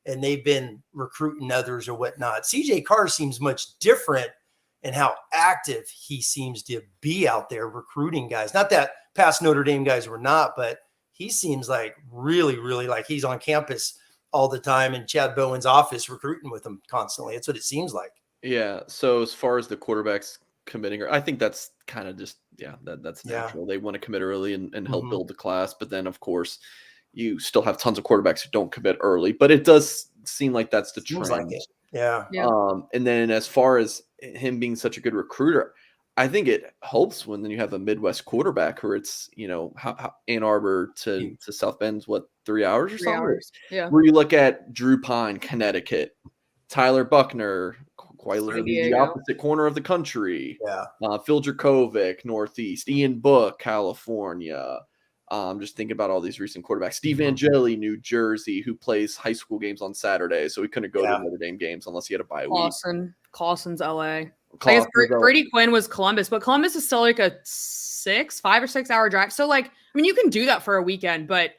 and they've been recruiting others or whatnot. CJ Carr seems much different in how active he seems to be out there recruiting guys. Not that past Notre Dame guys were not, but he seems like really, really like he's on campus all the time in Chad Bowen's office recruiting with them constantly. That's what it seems like. Yeah. So as far as the quarterbacks committing, I think that's kind of just, that's natural. They want to commit early and help build the class. But then, of course, you still have tons of quarterbacks who don't commit early. But it does seem like that's the trend. Like it. Yeah. And then as far as him being such a good recruiter, I think it helps when then you have a Midwest quarterback where it's, Ann Arbor to South Bend's 3 hours or something? 3 hours. Yeah. Where you look at Drew Pine, Connecticut, Tyler Buckner, quite literally the opposite corner of the country. Yeah. Phil Dracovic, Northeast, Ian Book, California. Just thinking about all these recent quarterbacks. Steve Angeli, New Jersey, who plays high school games on Saturdays, so he couldn't go to Notre Dame games unless he had a bye week. Clawson's LA. I guess Brady Quinn was Columbus, but Columbus is still like a 5 or 6 hour drive. So like, I mean, you can do that for a weekend, but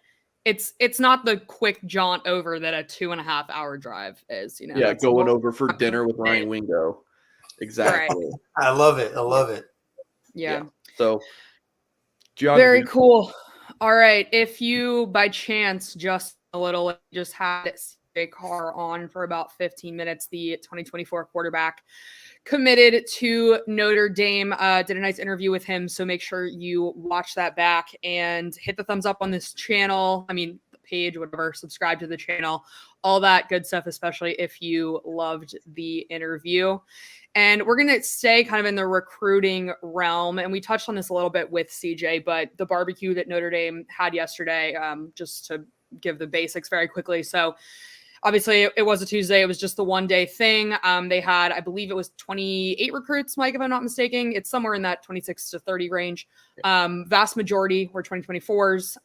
it's not the quick jaunt over that a 2.5 hour drive is, Yeah. Going over for dinner with Ryan Wingo. Exactly. Right. I love it. Yeah. So geography. Very cool. All right. If you by chance just had CJ Carr on for about 15 minutes, the 2024 quarterback committed to Notre Dame, did a nice interview with him. So make sure you watch that back and hit the thumbs up on this channel. I mean, the page, whatever, subscribe to the channel, all that good stuff, especially if you loved the interview. And we're going to stay kind of in the recruiting realm. And we touched on this a little bit with CJ, but the barbecue that Notre Dame had yesterday, just to give the basics very quickly. So obviously, it was a Tuesday. It was just the one-day thing. They had, I believe it was 28 recruits, Mike, if I'm not mistaken. It's somewhere in that 26 to 30 range. Vast majority were 2024s.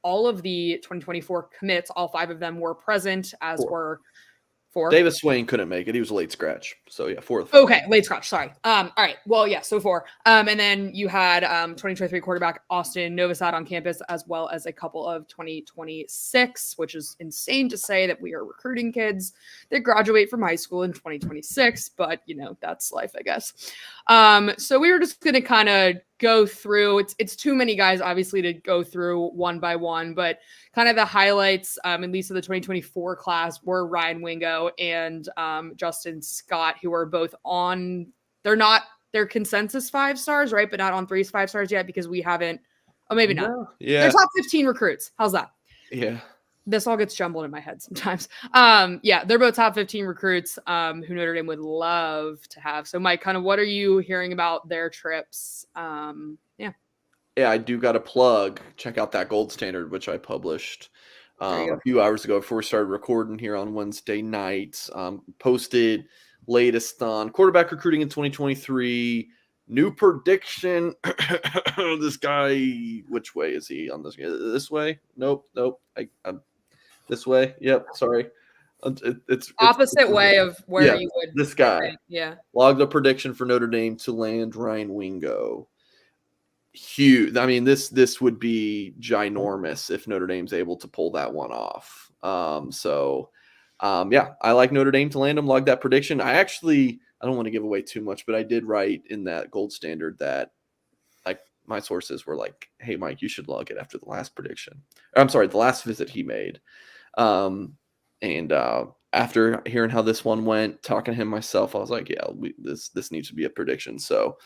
All of the 2024 commits, all 5 of them were present, as were 4. Davis Swain couldn't make it. He was a late scratch. So, 4th. Okay, late scratch. Sorry. All right. Well, so 4. And then you had 2023 quarterback Austin Novosad on campus, as well as a couple of 2026, which is insane to say that we are recruiting kids that graduate from high school in 2026. But, that's life, I guess. So we were just going to kind of go through. It's too many guys, obviously, to go through one by one, but kind of the highlights, at least of the 2024 class, were Ryan Wingo and Justin Scott, who are both on. They're consensus 5 stars, right? But not on 3 5 stars yet because we haven't. Oh, maybe not. Yeah. They're top 15 recruits. How's that? Yeah. this all gets jumbled in my head sometimes. Yeah, they're both top 15 recruits who Notre Dame would love to have. So Mike, kind of what are you hearing about their trips? Yeah, I do got a plug. Check out that Gold Standard, which I published a few hours ago before we started recording here on Wednesday night. Posted latest on quarterback recruiting in 2023. New prediction. This guy, which way is he on this? This way? Nope. I'm this way. Yep. Sorry. It's opposite way of where you would. This guy. Think. Yeah. Logged a prediction for Notre Dame to land Ryan Wingo. Huge. I mean, this would be ginormous if Notre Dame's able to pull that one off. Yeah, I like Notre Dame to land him. Log that prediction. I don't want to give away too much, but I did write in that Gold Standard that like my sources were like, "Hey, Mike, you should log it after the last prediction." I'm sorry, the last visit he made. After hearing how this one went, talking to him myself, I was like, "Yeah, this needs to be a prediction." So.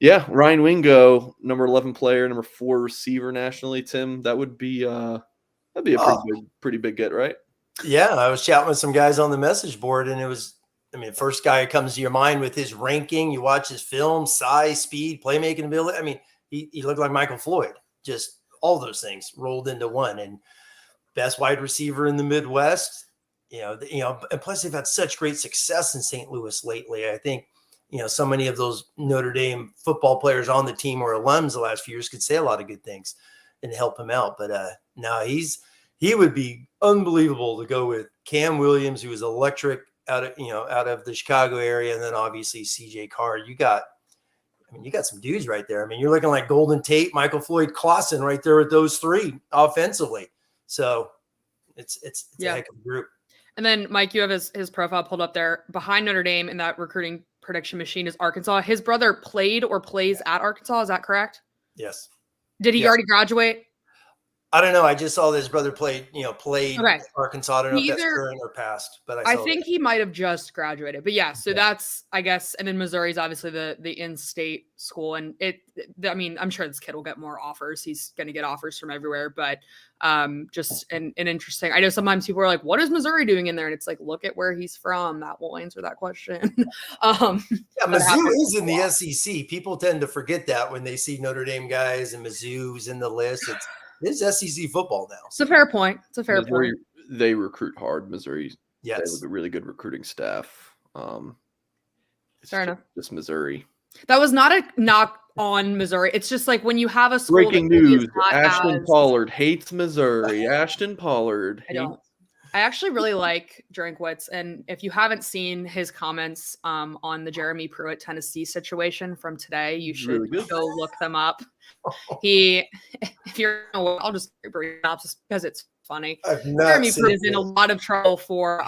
Yeah, Ryan Wingo, number 11 player, number 4 receiver nationally. Tim, that would be a pretty big get, right? Yeah, I was chatting with some guys on the message board, and it was, first guy who comes to your mind with his ranking. You watch his film, size, speed, playmaking ability. He looked like Michael Floyd. Just all those things rolled into one. And best wide receiver in the Midwest. And plus they've had such great success in St. Louis lately. I think. So many of those Notre Dame football players on the team or alums the last few years could say a lot of good things and help him out. But no, he would be unbelievable to go with Cam Williams, who was electric out of the Chicago area, and then obviously CJ Carr. You got some dudes right there. You're looking like Golden Tate, Michael Floyd, Clausen right there with those three offensively. So it's a heck of a group. And then Mike, you have his profile pulled up there. Behind Notre Dame in that recruiting prediction machine is Arkansas. His brother played or plays at Arkansas. Is that correct? Yes. Did he already graduate? I don't know. I just saw that his brother played okay. Arkansas. I don't know if that's current or past, but I think he might have just graduated. But yeah, so that's, I guess, and then Missouri is obviously the in-state school. And I'm sure this kid will get more offers. He's going to get offers from everywhere. But just an interesting, I know sometimes people are like, what is Missouri doing in there? And it's like, look at where he's from. That will answer that question. Mizzou is in the SEC. People tend to forget that when they see Notre Dame guys and Mizzou's in the list. It's SEC football now. It's a fair point. Point. They recruit hard. Missouri, yes, they have a really good recruiting staff. Fair enough. Just Missouri. That was not a knock on Missouri. It's just like when you have a school. Breaking news: Ashton Pollard hates Missouri. Ashton Pollard. I actually really like Drinkwitz, and if you haven't seen his comments on the Jeremy Pruitt Tennessee situation from today, you should go look them up. If you're, I'll just bring it up just because it's funny. Jeremy Pruitt is in a lot of trouble for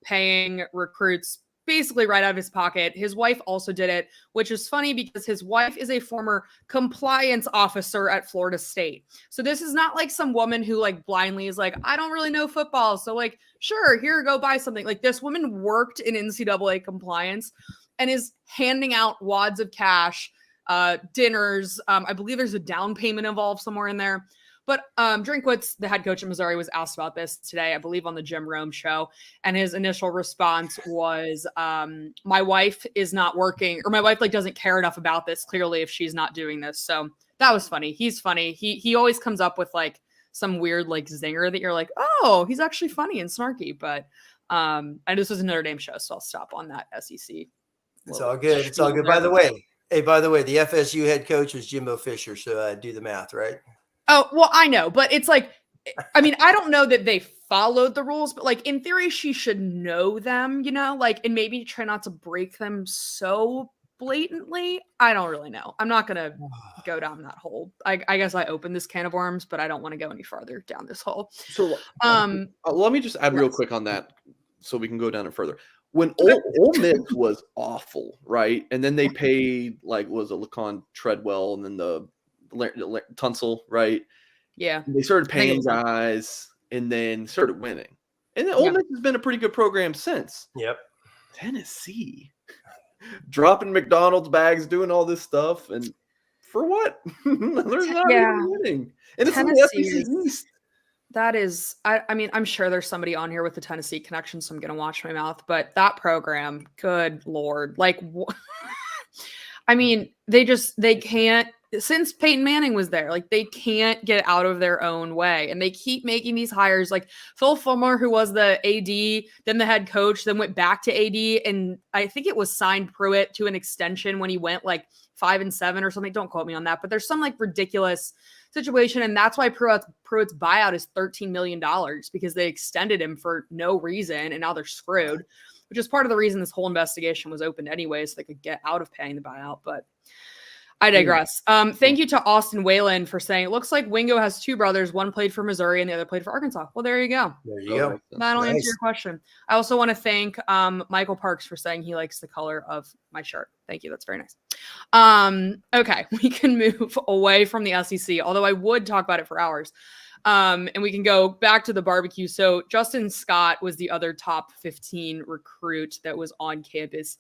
paying recruits basically right out of his pocket. His wife also did it, which is funny because his wife is a former compliance officer at Florida State. So this is not like some woman who like blindly is like, I don't really know football. So like, sure, here, go buy something. Like this woman worked in NCAA compliance and is handing out wads of cash, dinners. I believe there's a down payment involved somewhere in there. But Drinkwitz, the head coach at Missouri, was asked about this today, I believe, on the Jim Rome show. And his initial response was, my wife is not working, or my wife doesn't care enough about this, clearly, if she's not doing this. So that was funny. He's funny. He always comes up with some weird zinger that you're like, oh, he's actually funny and snarky. But and this was a Notre Dame show, so I'll stop on that SEC. It's all good. It's all good. By the way, the FSU head coach was Jimbo Fisher. So do the math, right? Oh, well, I know, but it's I don't know that they followed the rules, but in theory, she should know them, and maybe try not to break them so blatantly. I don't really know. I'm not going to go down that hole. I guess I opened this can of worms, but I don't want to go any farther down this hole. So let me just add real quick on that so we can go down it further. When Ole Miss was awful, right? And then they paid, was it Laquan Treadwell and then the Tunsil, right? Yeah. They started paying guys and then started winning. And then Ole Miss has been a pretty good program since. Yep. Tennessee dropping McDonald's bags, doing all this stuff, and for what? They're not even winning. And it's in the SEC East. That is, I mean, I'm sure there's somebody on here with the Tennessee connection, so I'm going to watch my mouth, but that program, good Lord. Like, I mean, they can't, since Peyton Manning was there, like they can't get out of their own way. And they keep making these hires like Phil Fulmer, who was the AD, then the head coach, then went back to AD. And I think it was signed Pruitt to an extension when he went like 5 and 7 or something. Don't quote me on that, but there's some like ridiculous situation. And that's why Pruitt's buyout is $13 million because they extended him for no reason. And now they're screwed, which is part of the reason this whole investigation was opened anyway, so they could get out of paying the buyout. But I digress. Thank you to Austin Whalen for saying, it looks like Wingo has 2 brothers. One played for Missouri and the other played for Arkansas. Well, there you go. There you go. That'll answer your question. I also want to thank Michael Parks for saying he likes the color of my shirt. Thank you. That's very nice. Okay, we can move away from the SEC, although I would talk about it for hours. And we can go back to the barbecue. So Justin Scott was the other top 15 recruit that was on campus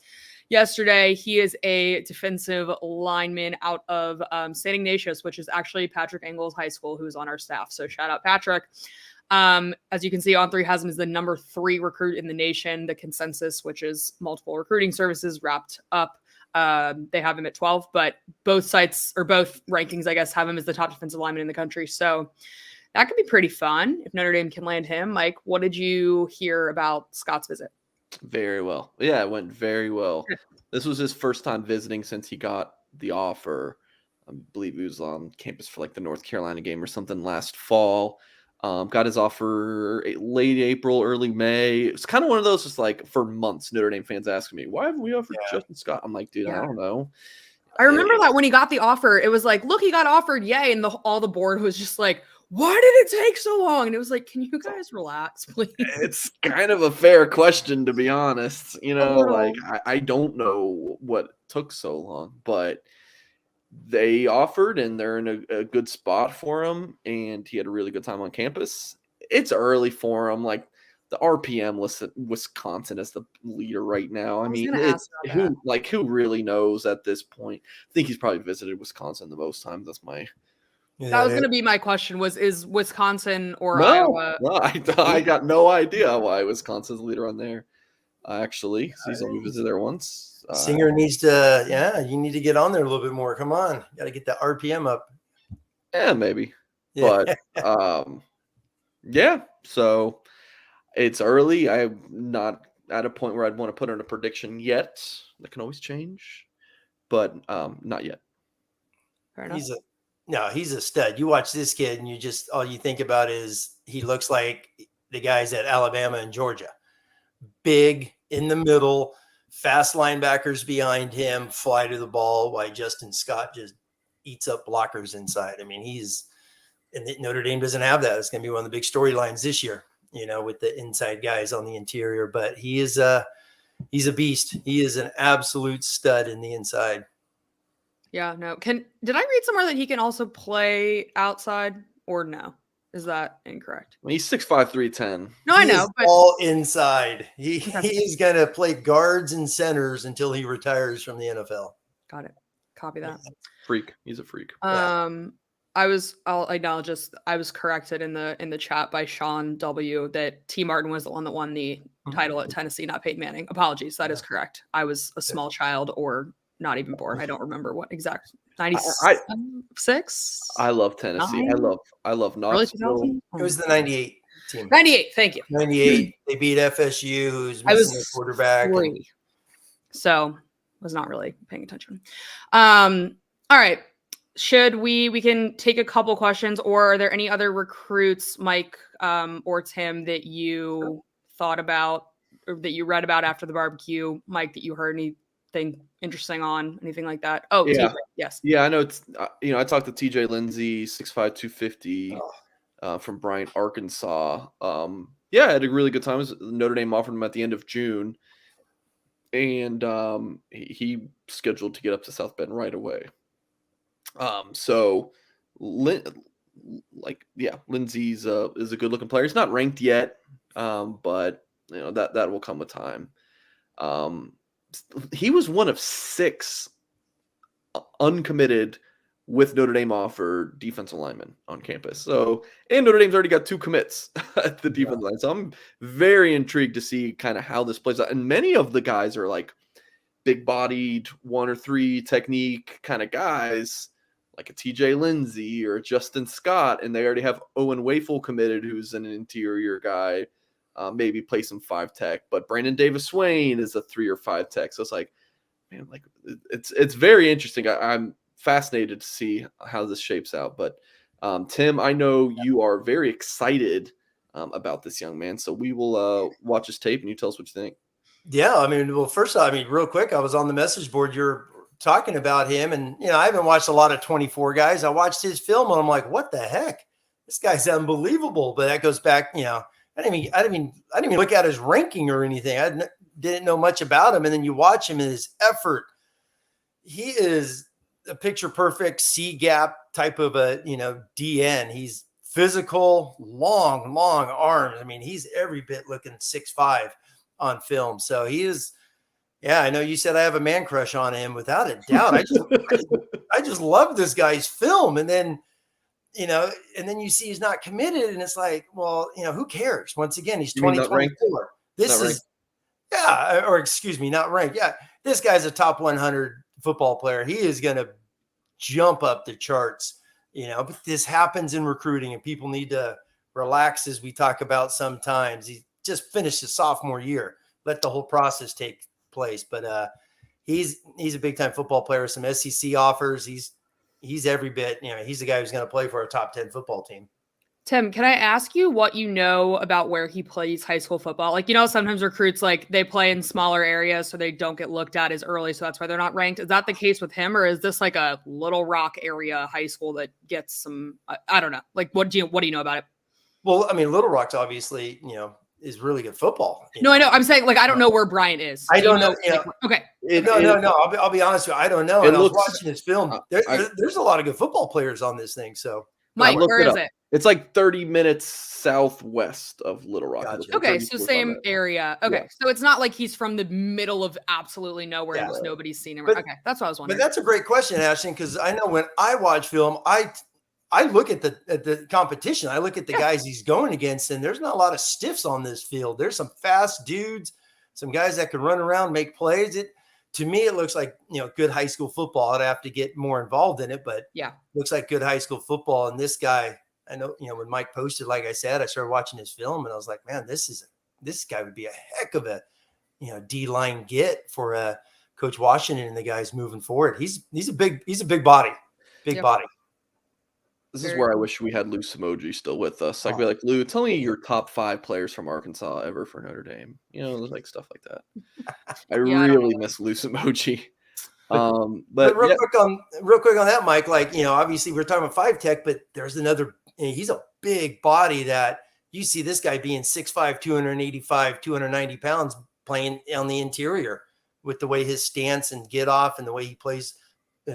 yesterday. He is a defensive lineman out of St. Ignatius, which is actually Patrick Engels High School, who is on our staff. So shout out Patrick. As you can see, On3 has him as the number 3 recruit in the nation. The consensus, which is multiple recruiting services, wrapped up. They have him at 12, but both sites or both rankings, I guess, have him as the top defensive lineman in the country. So that could be pretty fun if Notre Dame can land him. Mike, what did you hear about Scott's visit? Very well. Yeah, it went very well. This was his first time visiting since he got the offer. I believe he was on campus for like the North Carolina game or something last fall. Got his offer late April, early May. It's kind of one of those, just like for months, Notre Dame fans asking me, why haven't we offered Justin Scott? I'm like, dude, I don't know. I remember that when he got the offer, it was like, look, he got offered, yay. And all the board was just like, why did it take so long? And it was like, can you guys relax, please? It's kind of a fair question, to be honest. You know, like I don't know what took so long, but they offered and they're in a good spot for him. And he had a really good time on campus. It's early for him. Like the RPM listed Wisconsin as the leader right now. I mean, who really knows at this point? I think he's probably visited Wisconsin the most times. That's my. That was going to be my question is Wisconsin or Iowa? No, I got no idea why Wisconsin's the leader on there. Actually, he's only visited there once. Singer needs to, you need to get on there a little bit more. Come on. Got to get the RPM up. Yeah, maybe. Yeah. But, yeah, so it's early. I'm not at a point where I'd want to put in a prediction yet. That can always change, but not yet. Fair enough. He's a stud. You watch this kid and all you think about is he looks like the guys at Alabama and Georgia. Big in the middle, fast linebackers behind him, fly to the ball while Justin Scott just eats up blockers inside. I mean, Notre Dame doesn't have that. It's going to be one of the big storylines this year, with the inside guys on the interior, but he's a beast. He is an absolute stud in the inside. Yeah, no. Did I read somewhere that he can also play outside or no? Is that incorrect? Well, he's 6'5", 310. No, I know. But all inside. He's going to play guards and centers until he retires from the NFL. Got it. Copy that. Freak. He's a freak. I'll acknowledge this. I was corrected in the chat by Sean W. that T. Martin was the one that won the title at Tennessee, not Peyton Manning. Apologies. That is correct. I was a small child or not even born. I don't remember what exact 96. I love Tennessee. 9? I love Knoxville. It was the 98 team. 98. Thank you. 98. They beat FSU, who's missing their quarterback. So was not really paying attention. All right. Should we can take a couple questions, or are there any other recruits, Mike, or Tim, that you thought about or that you read about after the barbecue, Mike, that you heard anything interesting on, anything like that? Oh, yeah. TJ, yes. Yeah, I know. It's I talked to TJ Lindsay, 6'5", 250, from Bryant, Arkansas. I had a really good time. Notre Dame offered him at the end of June, and he scheduled to get up to South Bend right away. Lindsay's is a good looking player. He's not ranked yet, but that will come with time. He was one of 6 uncommitted with Notre Dame offer defensive linemen on campus. So, and Notre Dame's already got 2 commits at the defensive line. So I'm very intrigued to see kind of how this plays out. And many of the guys are like big bodied 1 or 3 technique kind of guys, like a TJ Lindsey or Justin Scott. And they already have Owen Wafel committed, who's an interior guy, maybe play some 5 tech, but Brandon Davis Swain is a 3 or 5 tech. So it's like, man, like it's very interesting. I'm fascinated to see how this shapes out. But Tim, I know you are very excited about this young man. So we will watch his tape and you tell us what you think. Yeah, I mean, well, first off, I mean, real quick, I was on the message board. You're talking about him, and I haven't watched a lot of 24 guys. I watched his film, and I'm like, what the heck? This guy's unbelievable. But that goes back, I didn't even look at his ranking or anything. I didn't know much about him, and then you watch him and his effort. He is a picture perfect C gap type of a DN. He's physical, long arms. I mean, he's every bit looking 6'5" on film. So he is, I know you said I have a man crush on him, without a doubt. I just love this guy's film. And then, and then you see he's not committed, and it's like, well, who cares? Once again, he's 2024. This is, or excuse me, not ranked. Yeah. This guy's a top 100 football player. He is going to jump up the charts, but this happens in recruiting, and people need to relax, as we talk about sometimes. He just finished his sophomore year. Let the whole process take place. But he's a big time football player. Some SEC offers. He's every bit, he's the guy who's going to play for a top 10 football team. Tim, can I ask you what you know about where he plays high school football? Like, sometimes recruits, like, they play in smaller areas, so they don't get looked at as early, so that's why they're not ranked. Is that the case with him, or is this like a Little Rock area high school that gets some, I don't know. Like, what do you know about it? Well, I mean, Little Rock's obviously, is really good football. No, I know. I'm saying, like, I don't know where Bryant is. I don't know. Okay. No. I'll be honest with you. I don't know. And I was watching his film. There's a lot of good football players on this thing. So, Mike, where is it? It's like 30 minutes southwest of Little Rock. Gotcha. Okay, so same area. Okay, so it's not like he's from the middle of absolutely nowhere and just nobody's seen him. Okay, that's what I was wondering. But that's a great question, Ashton, because I know when I watch film, I look at the competition. I look at the guys he's going against, and there's not a lot of stiffs on this field. There's some fast dudes, some guys that can run around, make plays. To me, it looks like, good high school football. I'd have to get more involved in it, but looks like good high school football. And this guy, I know, when Mike posted, like I said, I started watching his film, and I was like, man, this guy would be a heck of a, D-line get for Coach Washington and the guys moving forward. He's a big body, body. This is where I wish we had Lou Samoji still with us. I'd be like, Lou, tell me your top 5 players from Arkansas ever for Notre Dame. Like stuff like that. I really miss Lou Samoji. But real quick on that, Mike, like, obviously we're talking about 5 tech, but there's another, he's a big body that you see this guy being 6'5", 285, 290 pounds playing on the interior with the way his stance and get off and the way he plays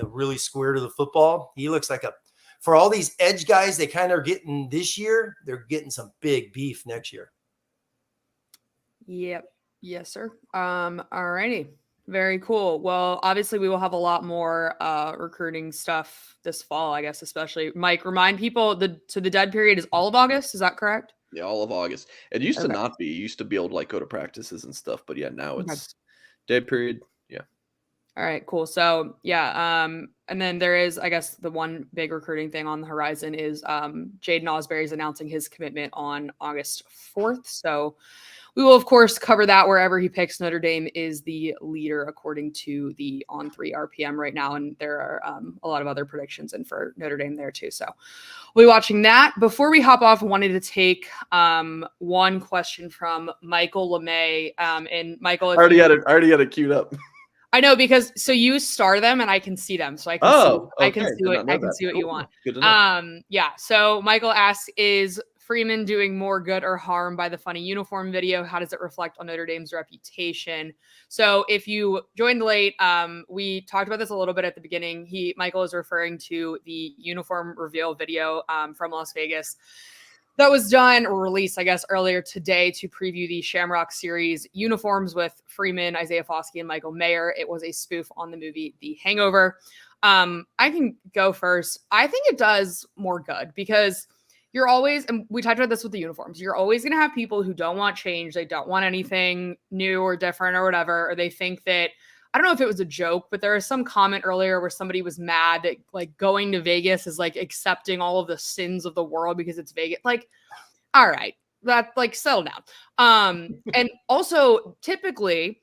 really square to the football. He looks like for all these edge guys they kind of are getting this year, they're getting some big beef next year. Yep. Yes, sir. All righty. Very cool. Well, obviously we will have a lot more recruiting stuff this fall, I guess, especially. Mike, remind people the dead period is all of August. Is that correct? Yeah, all of August. It used to not be. You used to be able to like go to practices and stuff, but now it's dead period. Yeah. All right, cool. So and then there is, I guess, the one big recruiting thing on the horizon is Jaden Osbury is announcing his commitment on August 4th. So we will, of course, cover that wherever he picks. Notre Dame is the leader according to the On3 RPM right now, and there are a lot of other predictions in for Notre Dame there too. So we'll be watching that. Before we hop off, I wanted to take one question from Michael LeMay. And Michael, I already had it queued up. I know, because you star them and I can see them, so I can see what you want. Good to know. So Michael asks, is Freeman doing more good or harm by the funny uniform video? How does it reflect on Notre Dame's reputation? So if you joined late, we talked about this a little bit at the beginning. Michael is referring to the uniform reveal video from Las Vegas that was done or released, I guess, earlier today to preview the Shamrock series uniforms with Freeman, Isaiah Foskey, and Michael Mayer. It was a spoof on the movie The Hangover. I can go first. I think it does more good because you're always, and we talked about this with the uniforms, you're always going to have people who don't want change. They don't want anything new or different or whatever, or they think that, I don't know if it was a joke, but there was some comment earlier where somebody was mad that like going to Vegas is like accepting all of the sins of the world because it's Vegas. Like, all right, that like settle down. And also typically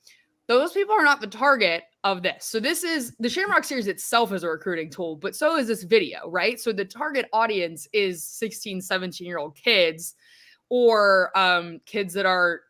those people are not the target of this. So this is the Shamrock series itself is a recruiting tool, but so is this video, right? So the target audience is 16, 17-year-old kids or kids that are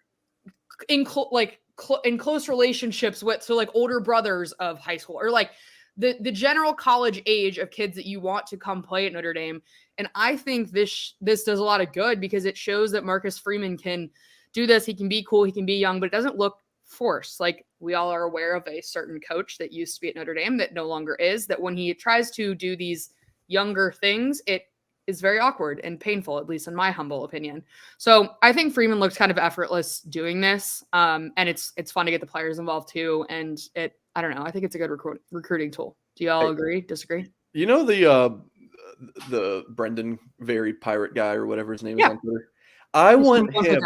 in close relationships with, so like older brothers of high school or like the general college age of kids that you want to come play at Notre Dame. And I think this does a lot of good because it shows that Marcus Freeman can do this. He can be cool. He can be young, but it doesn't look forced. Like we all are aware of a certain coach that used to be at Notre Dame that no longer is, that when he tries to do these younger things, it is very awkward and painful, at least in my humble opinion. So I think Freeman looks kind of effortless doing this. And it's fun to get the players involved too. And I don't know. I think it's a good recruiting tool. Do you all agree? Disagree? You know, the Brendan Very Pirate guy or whatever his name is on Twitter. I want him,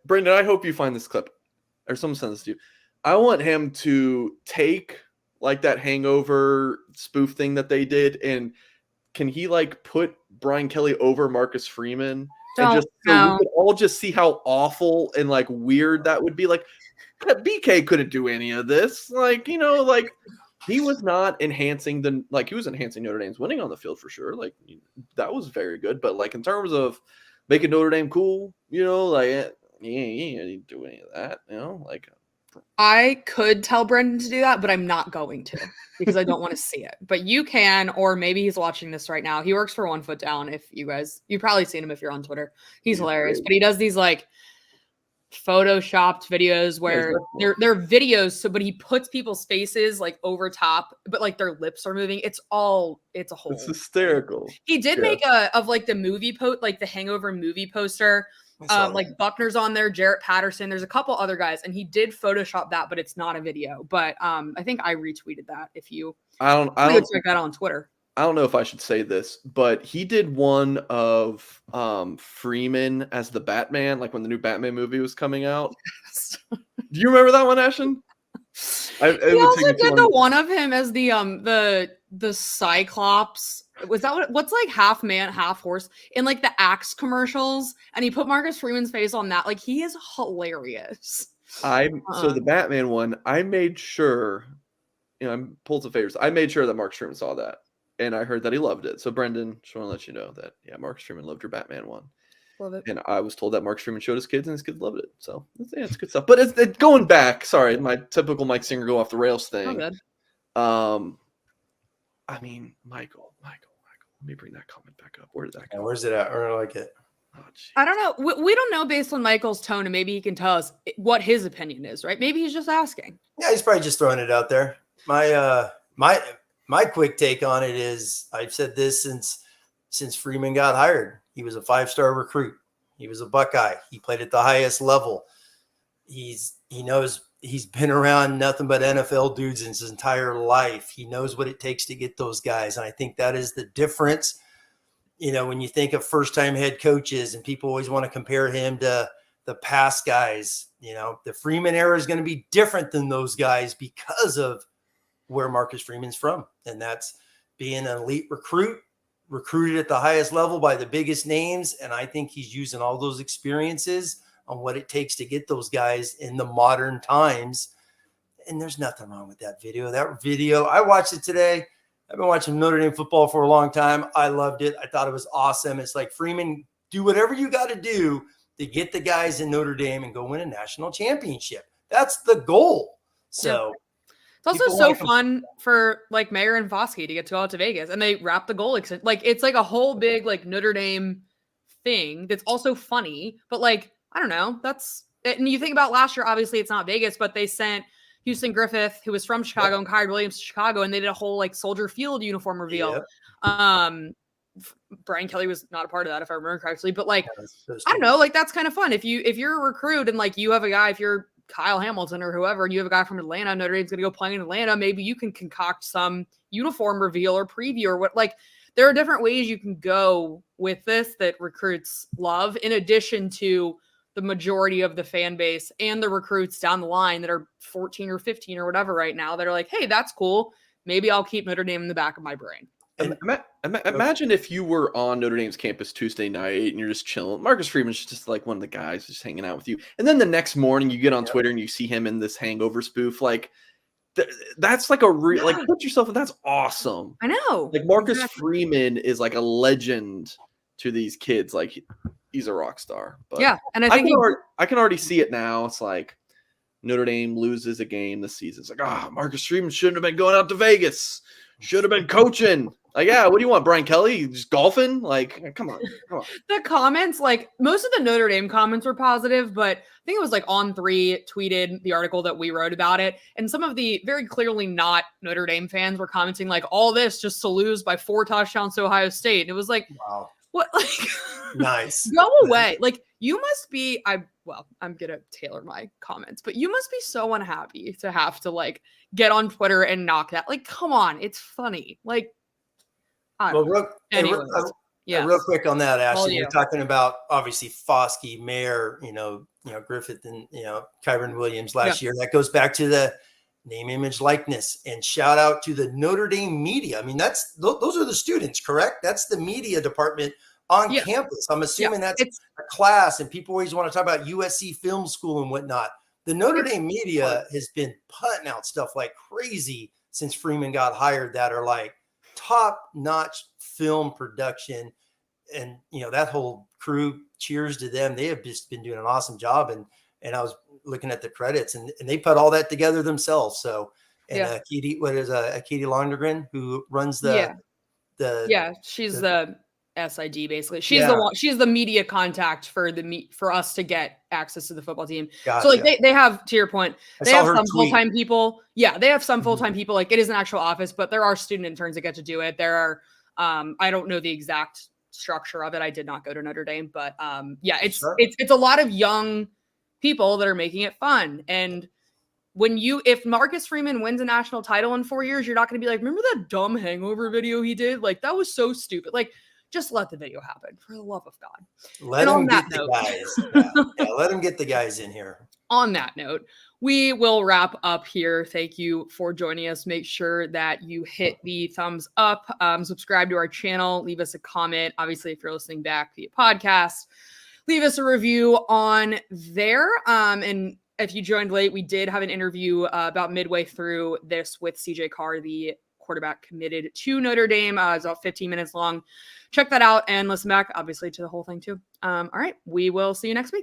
Brendan, I hope you find this clip or someone sends this to you. I want him to take like that Hangover spoof thing that they did, and can he like put Brian Kelly over Marcus Freeman and just so we could all just see how awful and like weird that would be? Like BK couldn't do any of this. Like, you know, like he was not enhancing he was enhancing Notre Dame's winning on the field for sure. Like that was very good, but like in terms of making Notre Dame cool, you know, like you didn't do any of that, you know, like I could tell Brendan to do that, but I'm not going to because I don't want to see it. But you can, or maybe he's watching this right now. He works for 1 Foot Down. If you've probably seen him if you're on Twitter. He's hilarious, but he does these like photoshopped videos where they're videos. So, but he puts people's faces like over top, but like their lips are moving. It's a whole. It's hysterical. He did make of like the movie like the Hangover movie poster. Like Buckner's on there, Jarrett Patterson. There's a couple other guys, and he did Photoshop that, but it's not a video. But I think I retweeted that. If you, I don't check that on Twitter. I don't know if I should say this, but he did one of Freeman as the Batman, like when the new Batman movie was coming out. Do you remember that one, Ashton? He also did the one of him as the Cyclops. Was that what's like half man, half horse in like the Axe commercials? And he put Marcus Freeman's face on that. Like he is hilarious. So the Batman one, I made sure, you know, I'm pulls of favors. I made sure that Marcus Freeman saw that, and I heard that he loved it. So Brendan, just want to let you know that Marcus Freeman loved your Batman one. Love it. And I was told that Marcus Freeman showed his kids, and his kids loved it. So it's good stuff. But it's going back. Sorry, my typical Mike Singer go off the rails thing. I mean, Michael. Let me bring that comment back up. Where did that go? Where's it at? I don't like it. Oh, I don't know. We don't know based on Michael's tone, and maybe he can tell us what his opinion is, right? Maybe he's just asking. Yeah, he's probably just throwing it out there. My quick take on it is I've said this since Freeman got hired. He was a 5-star recruit. He was a Buckeye. He played at the highest level. He knows he's been around nothing but NFL dudes in his entire life. He knows what it takes to get those guys. And I think that is the difference. You know, when you think of first-time head coaches and people always want to compare him to the past guys, you know, the Freeman era is going to be different than those guys because of where Marcus Freeman's from. And that's being an elite recruited at the highest level by the biggest names. And I think he's using all those experiences on what it takes to get those guys in the modern times. And there's nothing wrong with that video. I watched it today. I've been watching Notre Dame football for a long time. I loved it. I thought it was awesome. It's like, Freeman, do whatever you got to do to get the guys in Notre Dame and go win a national championship. That's the goal. So it's also so fun for like Mayer and Foskey to get to go out to Vegas, and they wrap the goal. Like it's like a whole big like Notre Dame thing that's also funny, but like, I don't know. And you think about last year, obviously it's not Vegas, but they sent Houston Griffith, who was from Chicago, and Kyrie Williams to Chicago, and they did a whole like Soldier Field uniform reveal. Brian Kelly was not a part of that, if I remember correctly, but like, I don't know, like that's kind of fun. If you're a recruit and like you have a guy, if you're Kyle Hamilton or whoever, and you have a guy from Atlanta, Notre Dame's going to go play in Atlanta, maybe you can concoct some uniform reveal or preview or what. Like, there are different ways you can go with this that recruits love, in addition to the majority of the fan base and the recruits down the line that are 14 or 15 or whatever right now that are like, hey, that's cool. Maybe I'll keep Notre Dame in the back of my brain. Imagine if you were on Notre Dame's campus Tuesday night and you're just chilling. Marcus Freeman's just like one of the guys just hanging out with you. And then the next morning you get on Twitter and you see him in this hangover spoof. Like, that's like a real, like, put yourself in, that's awesome. I know. Like, Marcus Freeman is like a legend to these kids. Like, he's a rock star. But yeah. And I think I can already see it now. It's like Notre Dame loses a game this season. It's like, Marcus Freeman shouldn't have been going out to Vegas. Should have been coaching. Like, yeah, what do you want, Brian Kelly? Just golfing? Like, come on. The comments, like, most of the Notre Dame comments were positive, but I think it was like On3 tweeted the article that we wrote about it. And some of the very clearly not Notre Dame fans were commenting like, all this just to lose by 4 touchdowns to Ohio State. And it was like, wow, what? Like, nice. Go away. Like, you must be, I'm going to tailor my comments, but you must be so unhappy to have to like get on Twitter and knock that. Like, come on. It's funny. Like, real quick on that, Ashton, you're talking about obviously Foskey, Mayer, Griffith, and Kyron Williams last year. That goes back to the name, image, likeness, and shout out to the Notre Dame media. I mean, those are the students, correct? That's the media department on campus. I'm assuming that's a class, and people always want to talk about USC Film School and whatnot. The Notre Dame media has been putting out stuff like crazy since Freeman got hired that are like top-notch film production, and that whole crew, cheers to them. They have just been doing an awesome job, and I was looking at the credits, and they put all that together themselves. So, and Katie Londergren, who runs she's the SID basically. She's the one. She's the media contact for us to get access to the football team. Gotcha. So like they have, to your point, they have some full-time people. Yeah, they have some full-time people. Like, it is an actual office, but there are student interns that get to do it. There are, I don't know the exact structure of it. I did not go to Notre Dame, but it's a lot of young people that are making it fun. And if Marcus Freeman wins a national title in 4 years, you're not going to be like, remember that dumb hangover video he did? Like, that was so stupid. Like, just let the video happen, for the love of God. Let him get the guys. Let him get the guys in here. On that note, we will wrap up here. Thank you for joining us. Make sure that you hit the thumbs up, subscribe to our channel, leave us a comment. Obviously, if you're listening back via podcast, leave us a review on there. And if you joined late, we did have an interview about midway through this with CJ Carr, the quarterback committed to Notre Dame. It's about 15 minutes long. Check that out and listen back, obviously, to the whole thing too. All right. We will see you next week.